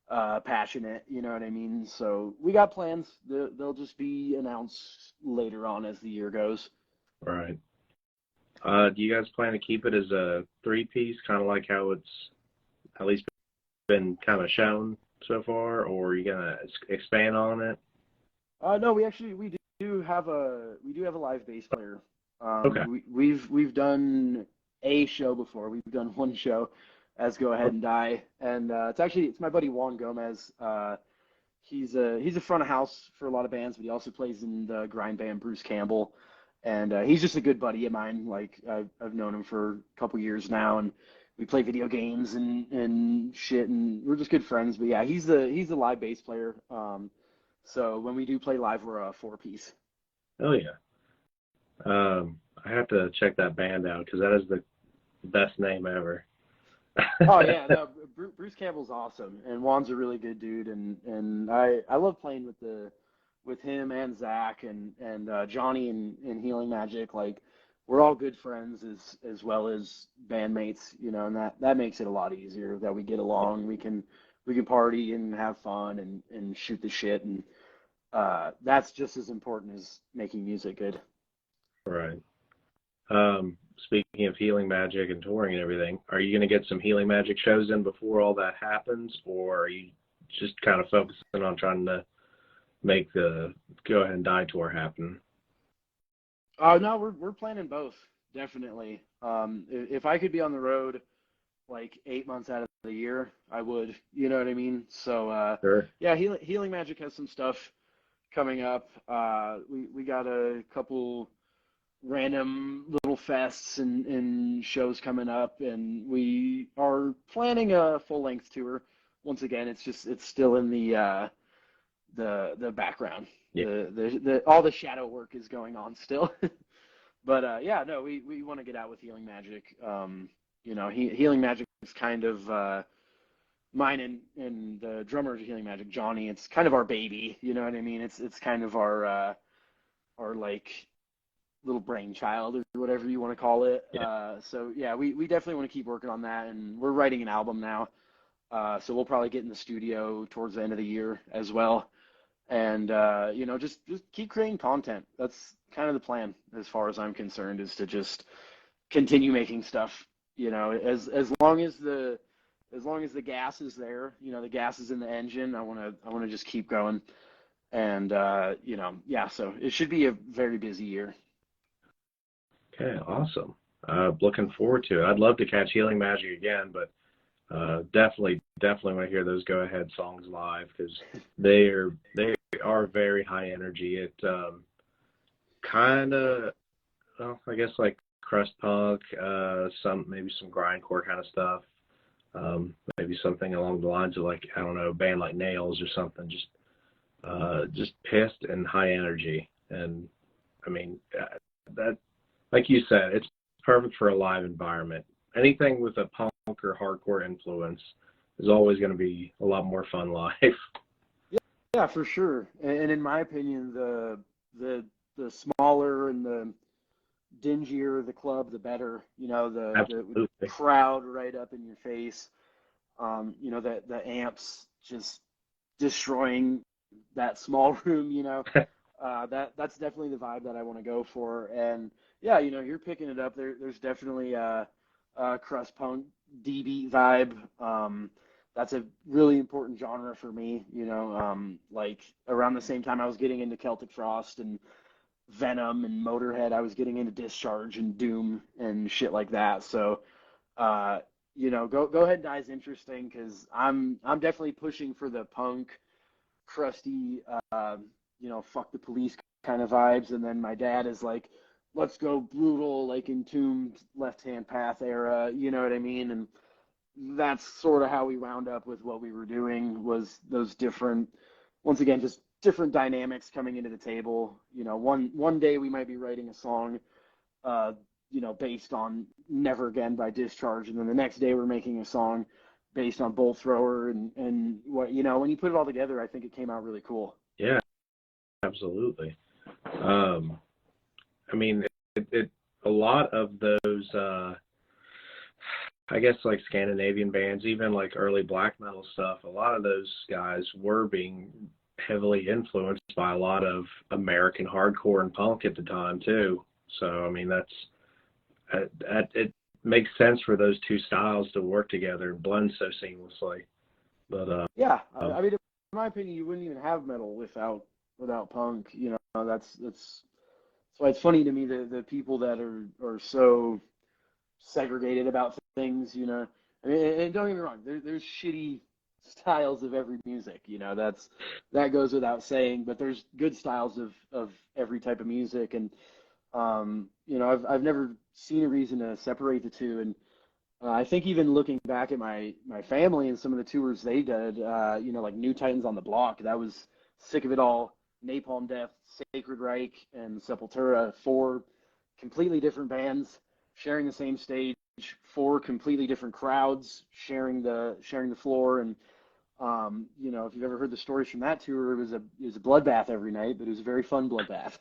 passionate. You know what I mean? So we got plans. They'll just be announced later on as the year goes. Right. Do you guys plan to keep it as a three-piece, kind of like how it's at least been kind of shown so far, or are you gonna expand on it? No, we do have a live bass player. Okay. We've done a show before. We've done one show as Go Ahead and Die, and it's my buddy Juan Gomez. He's a front of house for a lot of bands, but he also plays in the grind band Bruce Campbell, and he's just a good buddy of mine. Like I've known him for a couple years now, and we play video games and shit, and we're just good friends. But yeah, he's the live bass player. So when we do play live, we're a four-piece. Oh yeah. I have to check that band out because that is the best name ever. Oh yeah, no, Bruce Campbell's awesome, and Juan's a really good dude, and I love playing with him and Zach and Johnny and Healing Magic. Like we're all good friends as well as bandmates, and that makes it a lot easier that we get along. We can party and have fun and shoot the shit, and that's just as important as making music good. Right. Speaking of Healing Magic and touring and everything, are you going to get some Healing Magic shows in before all that happens, or are you just kind of focusing on trying to make the Go Ahead and Die tour happen? No, we're planning both, definitely. If I could be on the road like 8 months out of the year, I would. You know what I mean? So Sure. yeah, Healing Magic has some stuff coming up. We got a couple random little fests and shows coming up, and we are planning a full length tour. Once again, it's still in the background. Yeah. The all the shadow work is going on still. But yeah, no, we want to get out with Healing Magic. Healing Magic is kind of mine and the drummer of Healing Magic, Johnny. It's kind of our baby. You know what I mean? It's kind of our like little brainchild or whatever you want to call it. Yeah. So yeah, we definitely want to keep working on that, and we're writing an album now. So we'll probably get in the studio towards the end of the year as well. And just keep creating content. That's kind of the plan as far as I'm concerned, is to just continue making stuff. As long as the gas is there, the gas is in the engine. I want to just keep going. And yeah, so it should be a very busy year. Okay, awesome. Looking forward to it. I'd love to catch Healing Magic again, but definitely want to hear those Go Ahead songs live because they are very high energy. It kind of, well, I guess like crust punk, maybe some grindcore kind of stuff. Maybe something along the lines of like, I don't know, a band like Nails or something. Just pissed and high energy. And I mean that, like you said, it's perfect for a live environment. Anything with a punk or hardcore influence is always going to be a lot more fun live. Yeah, for sure. And in my opinion, the smaller and the dingier the club, the better. The crowd right up in your face. The amps just destroying that small room. That's definitely the vibe that I want to go for. And yeah, you're picking it up. There's definitely a crust punk D beat vibe. That's a really important genre for me. Like around the same time I was getting into Celtic Frost and Venom and Motorhead, I was getting into Discharge and Doom and shit like that. So, Go Ahead and Die is interesting because I'm definitely pushing for the punk, crusty, fuck the police kind of vibes, and then my dad is like, let's go brutal, like Entombed, Left Hand Path era. You know what I mean? And that's sort of how we wound up with what we were doing, was those different, once again, just different dynamics coming into the table. One day we might be writing a song based on Never Again by Discharge, and then the next day we're making a song based on Bull Thrower, and what when you put it all together, I think it came out really cool. Yeah, absolutely. I mean, a lot of those, I guess, like Scandinavian bands, even like early black metal stuff, a lot of those guys were being heavily influenced by a lot of American hardcore and punk at the time too. So I mean, it makes sense for those two styles to work together and blend so seamlessly. But yeah, I mean, in my opinion, you wouldn't even have metal without punk. That's why it's funny to me the people that are so segregated about things. I mean, and don't get me wrong, there's shitty styles of every music. That goes without saying. But there's good styles of every type of music, and I've never seen a reason to separate the two. And I think even looking back at my family and some of the tours they did, like New Titans on the Block, that was Sick of It All, Napalm Death, Sacred Reich, and Sepultura, four completely different bands sharing the same stage, four completely different crowds sharing the floor. And if you've ever heard the stories from that tour, it was a bloodbath every night, but it was a very fun bloodbath,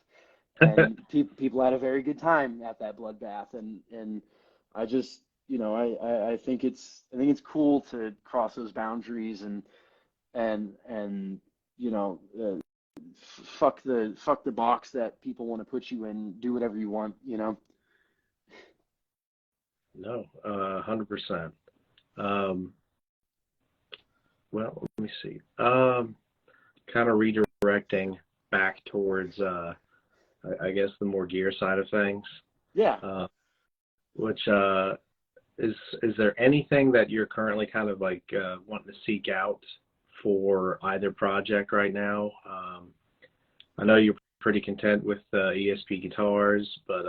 and people had a very good time at that bloodbath. And I just I think it's cool to cross those boundaries and fuck the box that people want to put you in. Do whatever you want. No, 100%. Well, let me see. Kind of redirecting back towards, I guess, the more gear side of things. Yeah. Which is there anything that you're currently kind of like wanting to seek out for either project right now? I know you're pretty content with ESP guitars, but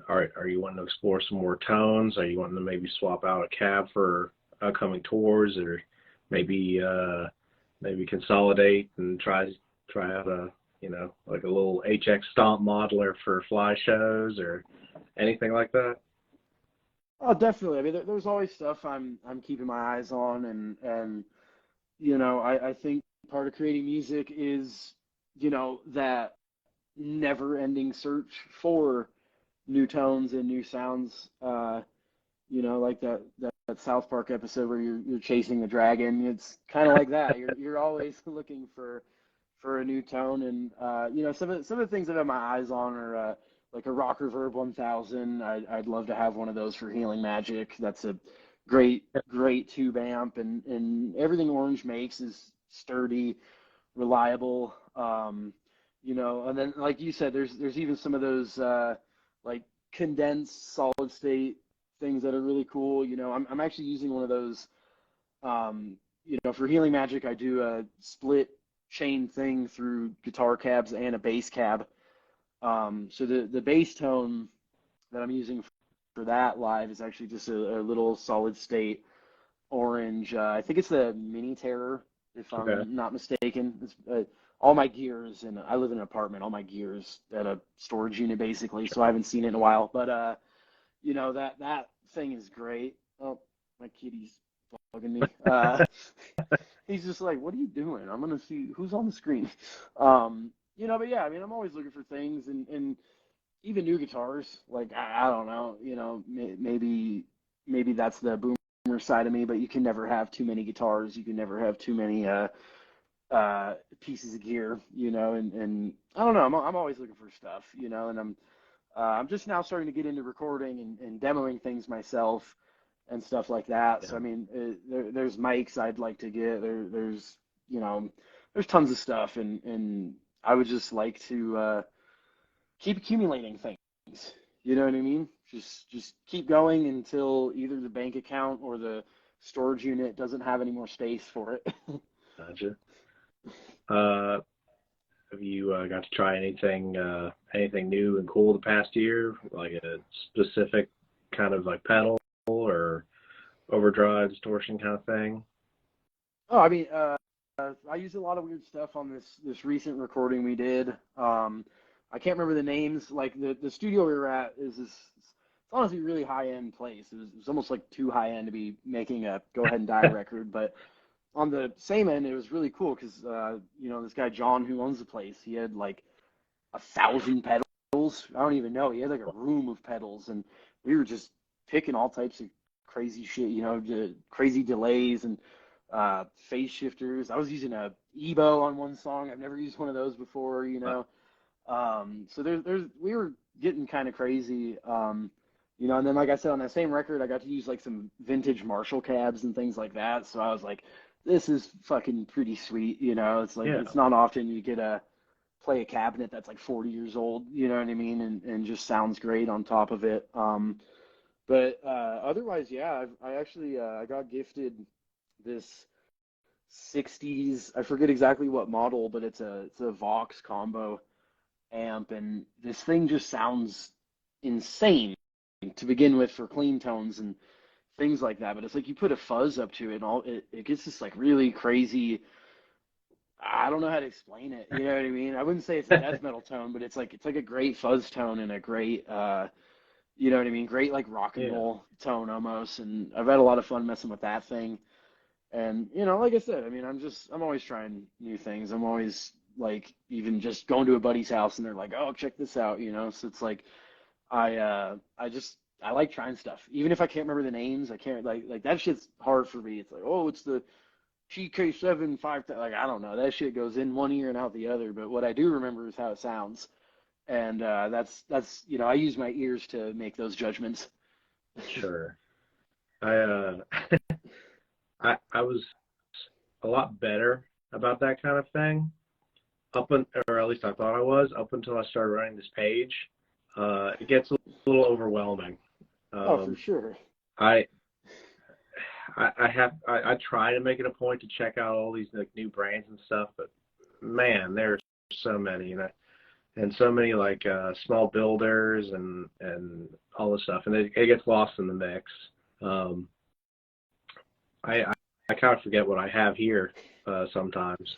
are you wanting to explore some more tones? Are you wanting to maybe swap out a cab for upcoming tours, or maybe consolidate and try out a like a little HX Stomp modeler for fly shows or anything like that? Oh, definitely. I mean, there's always stuff I'm keeping my eyes on, and I think part of creating music is that never-ending search for new tones and new sounds. Like that South Park episode where you're chasing the dragon. It's kind of like that. You're always looking for a new tone, and some of the things that I have my eyes on are like a Rock Reverb 1000. I'd love to have one of those for Healing Magic. That's a great tube amp, and everything Orange makes is sturdy, reliable. And then like you said, there's even some of those like condensed solid state things that are really cool. I'm actually using one of those. For Healing Magic, I do a split chain thing through guitar cabs and a bass cab. So the bass tone that I'm using for that live is actually just a little solid state orange. I think it's the Mini Terror, if I'm not mistaken. It's, all my gears, and I live in an apartment, all my gears at a storage unit basically, so I haven't seen it in a while. But that thing is great. Oh, my kitty's bugging me. He's just like, what are you doing? I'm gonna see who's on the screen. But yeah, I mean, I'm always looking for things, and even new guitars. Like I don't know, maybe that's the boomer side of me, but you can never have too many guitars. You can never have too many pieces of gear, and I don't know. I'm always looking for stuff, and I'm just now starting to get into recording and demoing things myself and stuff like that. Yeah. So I mean, there's mics I'd like to get. There's tons of stuff, and I would just like to keep accumulating things. You know what I mean? Just keep going until either the bank account or the storage unit doesn't have any more space for it. Gotcha. Have you got to try anything new and cool the past year, like a specific kind of like pedal or overdrive distortion kind of thing? Oh, I mean, I used a lot of weird stuff on this recent recording we did. I can't remember the names. Like the studio we were at is this. It's honestly a really high end place. It was almost like too high end to be making a Go Ahead and Die record, but on the same end, it was really cool because this guy John who owns the place, he had like 1,000 pedals. I don't even know. He had like a room of pedals, and we were just picking all types of crazy shit. Crazy delays and phase shifters. I was using a Ebo on one song. I've never used one of those before. So we were getting kind of crazy. And then like I said on that same record, I got to use like some vintage Marshall cabs and things like that. So I was like, this is fucking pretty sweet. It's like it's not often you get to play a cabinet that's like 40 years old. You know what I mean? And just sounds great on top of it. But otherwise, yeah, I actually I got gifted this 60s. I forget exactly what model, but it's a Vox combo amp, and this thing just sounds insane to begin with for clean tones and things like that. But it's like you put a fuzz up to it, and it gets this like really crazy. I don't know how to explain it. You know what I mean? I wouldn't say it's a death metal tone, but it's like a great fuzz tone and a great you know what I mean? Great like rock and roll tone almost. And I've had a lot of fun messing with that thing. And like I said, I mean, I'm always trying new things. I'm always like even just going to a buddy's house and they're like, "Oh, check this out," So it's like I like trying stuff. Even if I can't remember the names, I can't like that shit's hard for me. It's like, "Oh, it's the GK7 5," like I don't know. That shit goes in one ear and out the other, but what I do remember is how it sounds. And that's I use my ears to make those judgments. Sure. I I was a lot better about that kind of thing or at least I thought I was up until I started running this page. It gets a little overwhelming. For sure. I try to make it a point to check out all these like new brands and stuff, but man, there's so many, and so many like small builders and all this stuff, and it gets lost in the mix. I kind of forget what I have here sometimes,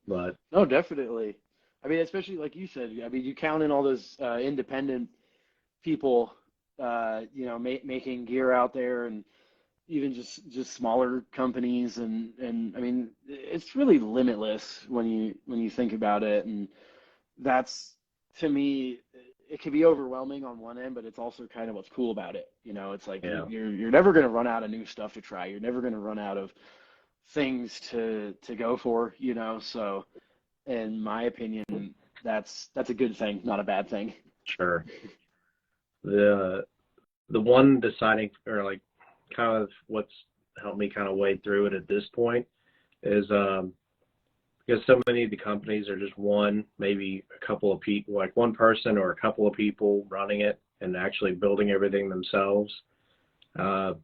but no, definitely. I mean, especially like you said. I mean, you count in all those independent people, making gear out there, and even just smaller companies, and I mean, it's really limitless when you think about it, and that's to me. It can be overwhelming on one end, but it's also kind of what's cool about it. It's like you're never going to run out of new stuff to try. You're never going to run out of things to go for. So in my opinion, that's a good thing, not a bad thing. Sure. The one deciding or like kind of what's helped me kind of wade through it at this point is because so many of the companies are just maybe a couple of people, like one person or a couple of people running it and actually building everything themselves. At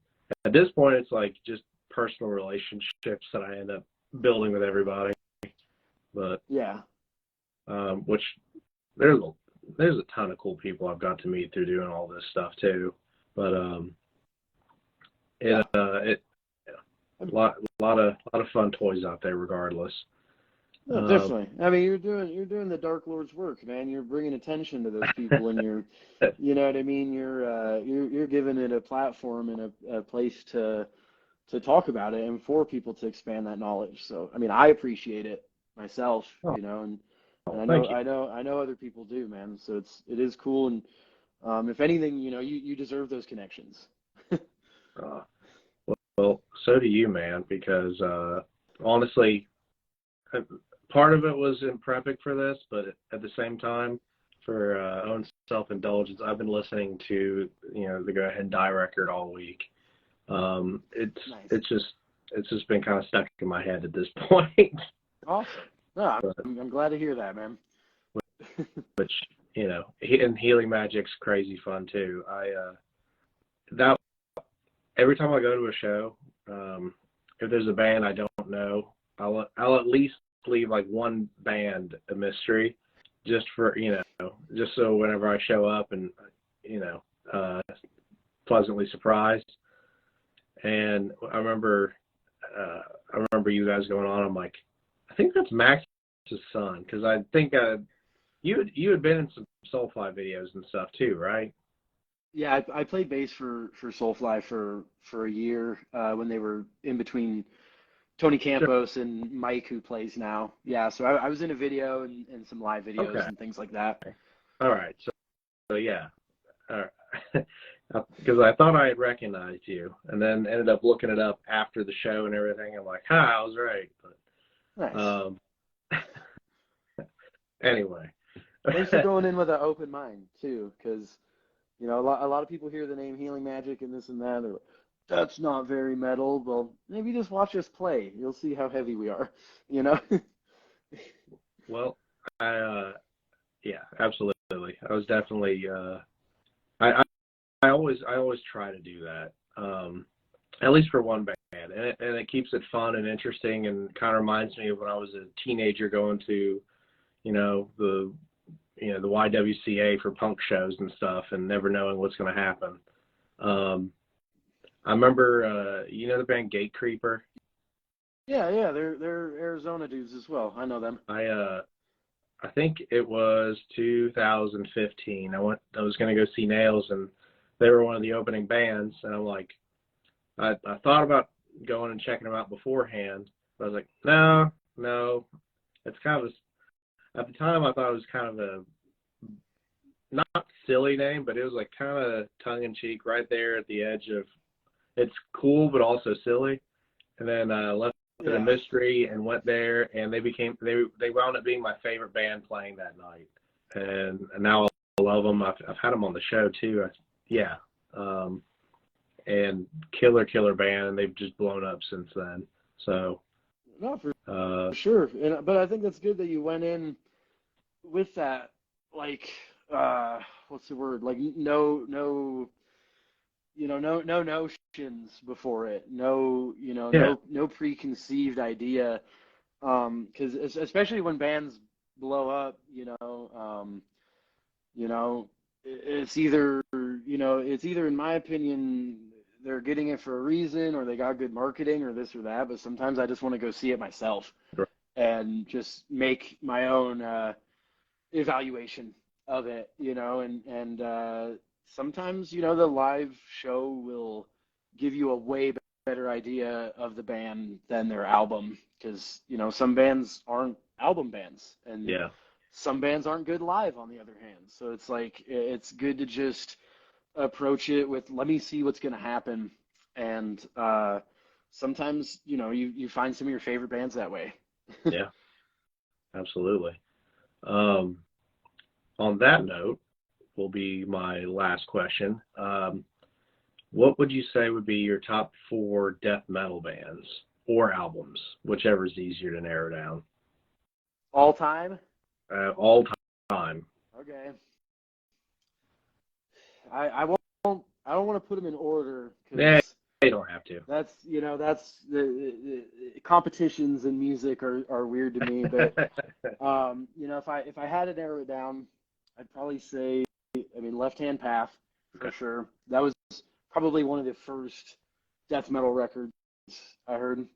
this point, it's like just personal relationships that I end up building with everybody. But yeah, which there's a ton of cool people I've got to meet through doing all this stuff too. But a lot of fun toys out there regardless. No, definitely. I mean, you're doing the Dark Lord's work, man. You're bringing attention to those people, and you know what I mean. You're giving it a platform and a place to talk about it, and for people to expand that knowledge. So, I mean, I appreciate it myself, and I know other people do, man. So it is cool, and if anything, you deserve those connections. Well, so do you, man. Because honestly, part of it was in prepping for this, but at the same time, for own self-indulgence, I've been listening to the Go Ahead and Die record all week. It's just been kind of stuck in my head at this point. Awesome. No, I'm glad to hear that, man. Which and Healing Magic's crazy fun too. That every time I go to a show, if there's a band I don't know, I'll at least leave like one band a mystery, just for just so whenever I show up and pleasantly surprised. And I remember you guys going on. I'm like, I think that's Max's son, because I think you had been in some Soulfly videos and stuff too, right? Yeah, I played bass for Soulfly for a year when they were in between Tony Sure. Campos and Mike, who plays now. Yeah, so I was in a video and some live videos Okay. and things like that. All right. So yeah. All right. Because I thought I had recognized you, and then ended up looking it up after the show and everything. I'm like, I was right. But Nice. anyway. Thanks for going in with an open mind too, because a lot of people hear the name Healing Magic and this and that. They're like, that's not very metal. Well, maybe just watch us play. You'll see how heavy we are. You know. Well, yeah, absolutely. I was definitely I I always try to do that. At least for one band, and it keeps it fun and interesting, and kind of reminds me of when I was a teenager going to, the the YWCA for punk shows and stuff, and never knowing what's going to happen. I remember, the band Gatecreeper. Yeah, they're Arizona dudes as well. I know them. I think it was 2015. I was going to go see Nails, and they were one of the opening bands, and I'm like, I thought about going and checking them out beforehand, but I was like, no. It's kind of at the time I thought it was kind of a not silly name, but it was like kind of tongue in cheek, right there at the edge of it's cool but also silly. And then left it a mystery and went there, and they wound up being my favorite band playing that night, and now I love them. I've had them on the show too. And killer band, and they've just blown up since then. So No, for sure. But I think that's good that you went in with that, like, what's the word? Like, no no notions before it. yeah, No preconceived idea. Because especially when bands blow up, you know, it's either in my opinion they're getting it for a reason, or they got good marketing, or this or that. But sometimes I just want to go see it myself and just make my own evaluation of it, and sometimes the live show will give you a way better idea of the band than their album, because some bands aren't album bands, and yeah. some bands aren't good live on the other hand. So it's like it's good to just approach it with, let me see what's going to happen, and sometimes you find some of your favorite bands that way. Yeah, absolutely. On that note, will be my last question. What would you say would be your top 4 death metal bands or albums, whichever is easier to narrow down? All time? All time. Okay. I don't want to put them in order, Yeah, because you don't have to. that's the competitions in music are weird to me. But if I had to narrow it down, I'd probably say, I mean, Left Hand Path for Okay. sure. That was probably one of the first death metal records I heard.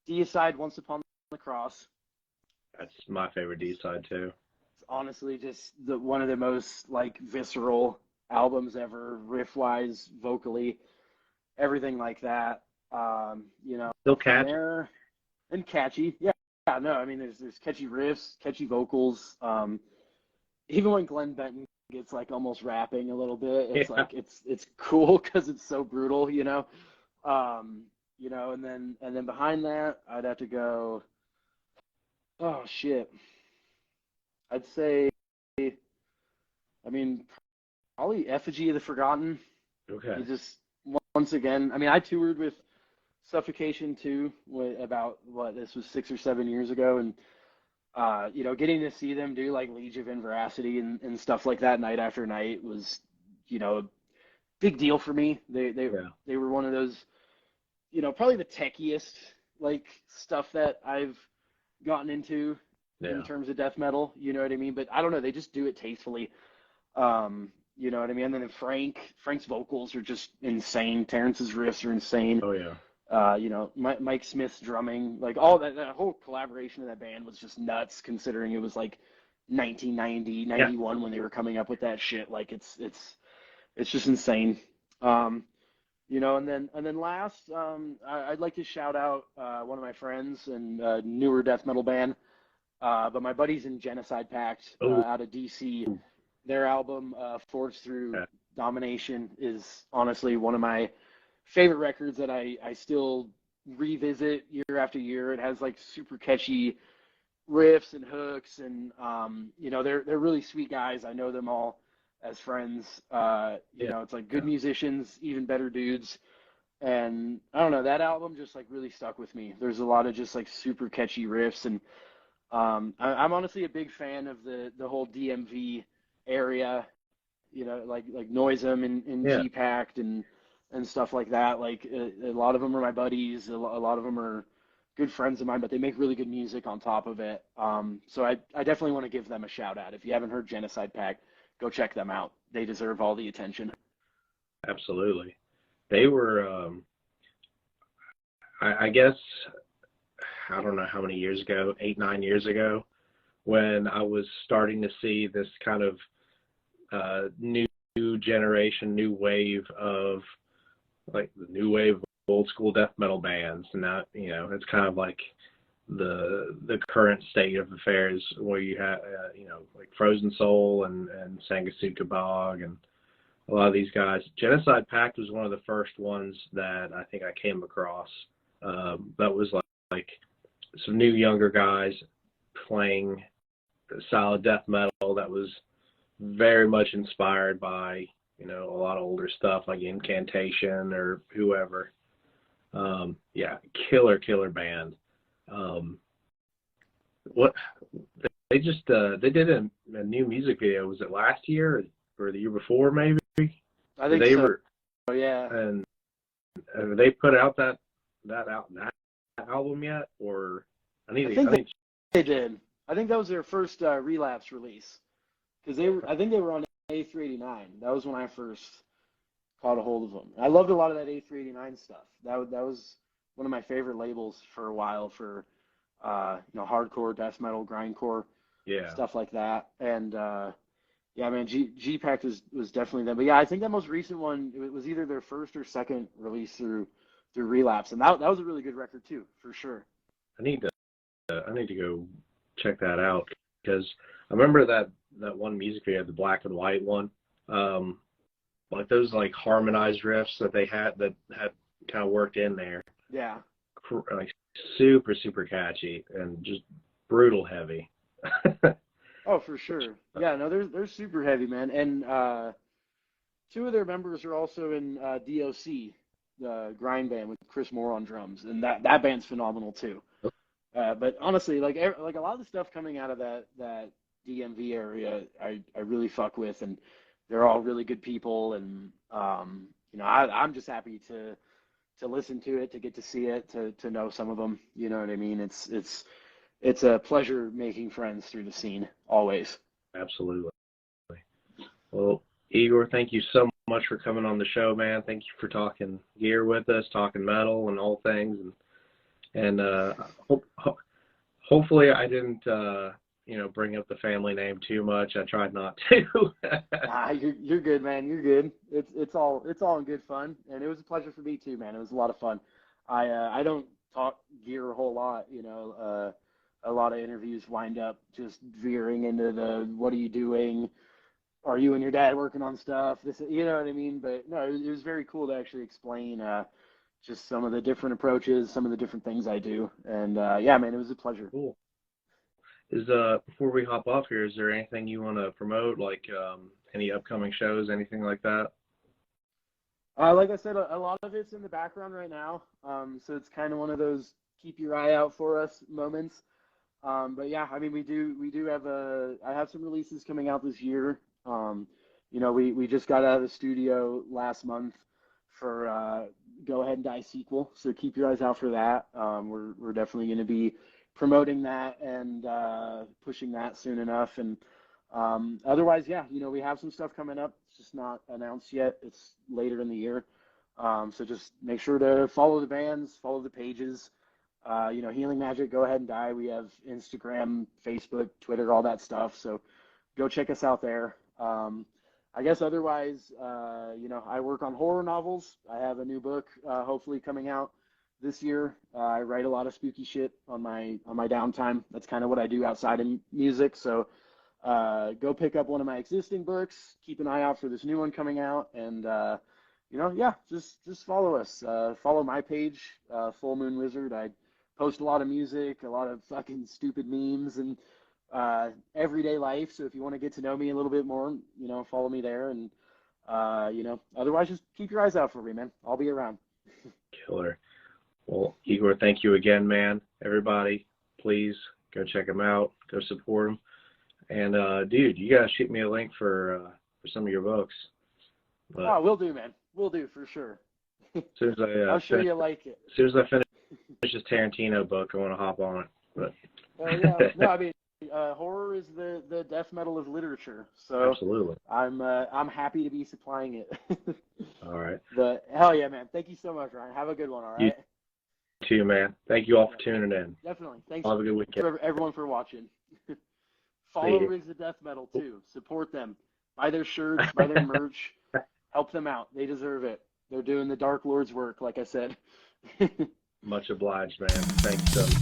Deicide, Once Upon the Cross. That's my favorite D side too. It's honestly just one of the most like visceral albums ever, riff wise, vocally, everything like that. Still From catchy. there, and catchy. Yeah, no, I mean, there's catchy riffs, catchy vocals. Even when Glenn Benton gets like almost rapping a little bit, it's Yeah. like it's cool because it's so brutal. And then behind that, I'd have to go. Oh shit, I'd say, I mean, probably Effigy of the Forgotten. Okay. You just once again, I mean, I toured with Suffocation too, about what, this was 6 or 7 years ago, and getting to see them do like Legion of Inveracity and stuff like that night after night was, a big deal for me. Yeah. They were one of those, probably the techiest like stuff that I've gotten into in Yeah. terms of death metal. You know what I mean? But I don't know, they just do it tastefully. You know what I mean? And then Frank's vocals are just insane. Terrence's riffs are insane. Oh yeah. Mike Smith's drumming, like all that whole collaboration of that band was just nuts, considering it was like 1990, Yeah. 91 when they were coming up with that shit. Like it's just insane. Um, and then last, I'd like to shout out one of my friends and newer death metal band, but my buddies in Genocide Pact Oh, out of DC. Their album Forged Through yeah. Domination is honestly one of my favorite records that I still revisit year after year. It has like super catchy riffs and hooks, and they're really sweet guys. I know them all as friends. Yeah. It's like good Yeah. musicians, even better dudes. And I don't know, that album just like really stuck with me. There's a lot of just like super catchy riffs, and I'm honestly a big fan of the whole DMV area, like Noisem and Yeah. G-Pact and stuff like that. Like a lot of them are my buddies. A lot of them are good friends of mine, but they make really good music on top of it. So I definitely want to give them a shout out. If you haven't heard Genocide Pact, go check them out. They deserve all the attention. Absolutely. They were, I guess, I don't know how many years ago, 8, 9 years ago, when I was starting to see this kind of new generation, new wave of like the new wave of old school death metal bands. And now, it's kind of like the current state of affairs where you have, like Frozen Soul and Sangasuka Bog and a lot of these guys. Genocide Pact was one of the first ones that I think I came across. That was like some new younger guys playing solid death metal that was very much inspired by a lot of older stuff like Incantation or whoever. Yeah, killer band. What they just they did a new music video. Was it last year or the year before maybe? I think They so. were Yeah. and they put out that album yet? Or I think they did. I think that was their first Relapse release because I think they were on A389. That was when I first caught a hold of them. I loved a lot of that A389 stuff. That was one of my favorite labels for a while for hardcore, death metal, grindcore, Yeah. stuff like that. And yeah, man, G-Pact was definitely them. But yeah, I think that most recent one, it was either their first or second release through Relapse, and that was a really good record too, for sure. I need to go check that out because I remember that one music video, the black and white one. Like those like harmonized riffs that they had kind of worked in there. Yeah. Like super catchy and just brutal heavy. Oh, for sure. Yeah, no, they're super heavy, man. And two of their members are also in DOC, the grind band with Chris Moore on drums, and that band's phenomenal too. But honestly, like a lot of the stuff coming out of that DMV area, I really fuck with, and they're all really good people, and I'm just happy to listen to it, to get to see it, to know some of them. You know what I mean? It's a pleasure making friends through the scene, always. Absolutely. Well, Igor, thank you so much for coming on the show, man. Thank you for talking gear with us, talking metal and all things, and hopefully I didn't bring up the family name too much. I tried not to. You're good, man. You're good. It's all in good fun, and it was a pleasure for me too, man. It was a lot of fun. I don't talk gear a whole lot, a lot of interviews wind up just veering into the what are you doing? Are you and your dad working on stuff? This, you know what I mean? But no, it was very cool to actually explain just some of the different approaches, some of the different things I do, and yeah, man, it was a pleasure. Cool. Before we hop off here, is there anything you want to promote, like any upcoming shows, anything like that? Like I said, a lot of it's in the background right now, so it's kind of one of those keep your eye out for us moments. But yeah, I mean, we do have I have some releases coming out this year. We just got out of the studio last month for Go Ahead and Die sequel, so keep your eyes out for that. We're definitely going to be promoting that and pushing that soon enough. And otherwise, yeah, we have some stuff coming up. It's just not announced yet. It's later in the year. So just make sure to follow the bands, follow the pages. Healing Magic, Go Ahead and Die. We have Instagram, Facebook, Twitter, all that stuff. So go check us out there. I guess otherwise, I work on horror novels. I have a new book, hopefully coming out this year. I write a lot of spooky shit on my downtime. That's kind of what I do outside of music. So go pick up one of my existing books. Keep an eye out for this new one coming out, and just follow us. Follow my page, Full Moon Wizard. I post a lot of music, a lot of fucking stupid memes, and everyday life. So if you want to get to know me a little bit more, follow me there. And otherwise, just keep your eyes out for me, man. I'll be around. Killer. Well, Igor, thank you again, man. Everybody, please go check him out. Go support him. And dude, you gotta shoot me a link for some of your books. But, will do, man. Will do for sure. As soon as I'm sure you like it. As soon as I finish this Tarantino book, I want to hop on it. But no, I mean, horror is the death metal of literature. So absolutely, I'm happy to be supplying it. All right. But hell yeah, man. Thank you so much, Ryan. Have a good one. All right. You too, man. Thank you all for tuning in. Definitely. Thanks. Have a good weekend. For everyone for watching. Follow Rigs of Death Metal too. Support them. Buy their shirts. Buy their merch. Help them out. They deserve it. They're doing the Dark Lord's work, like I said. Much obliged, man. Thanks so much.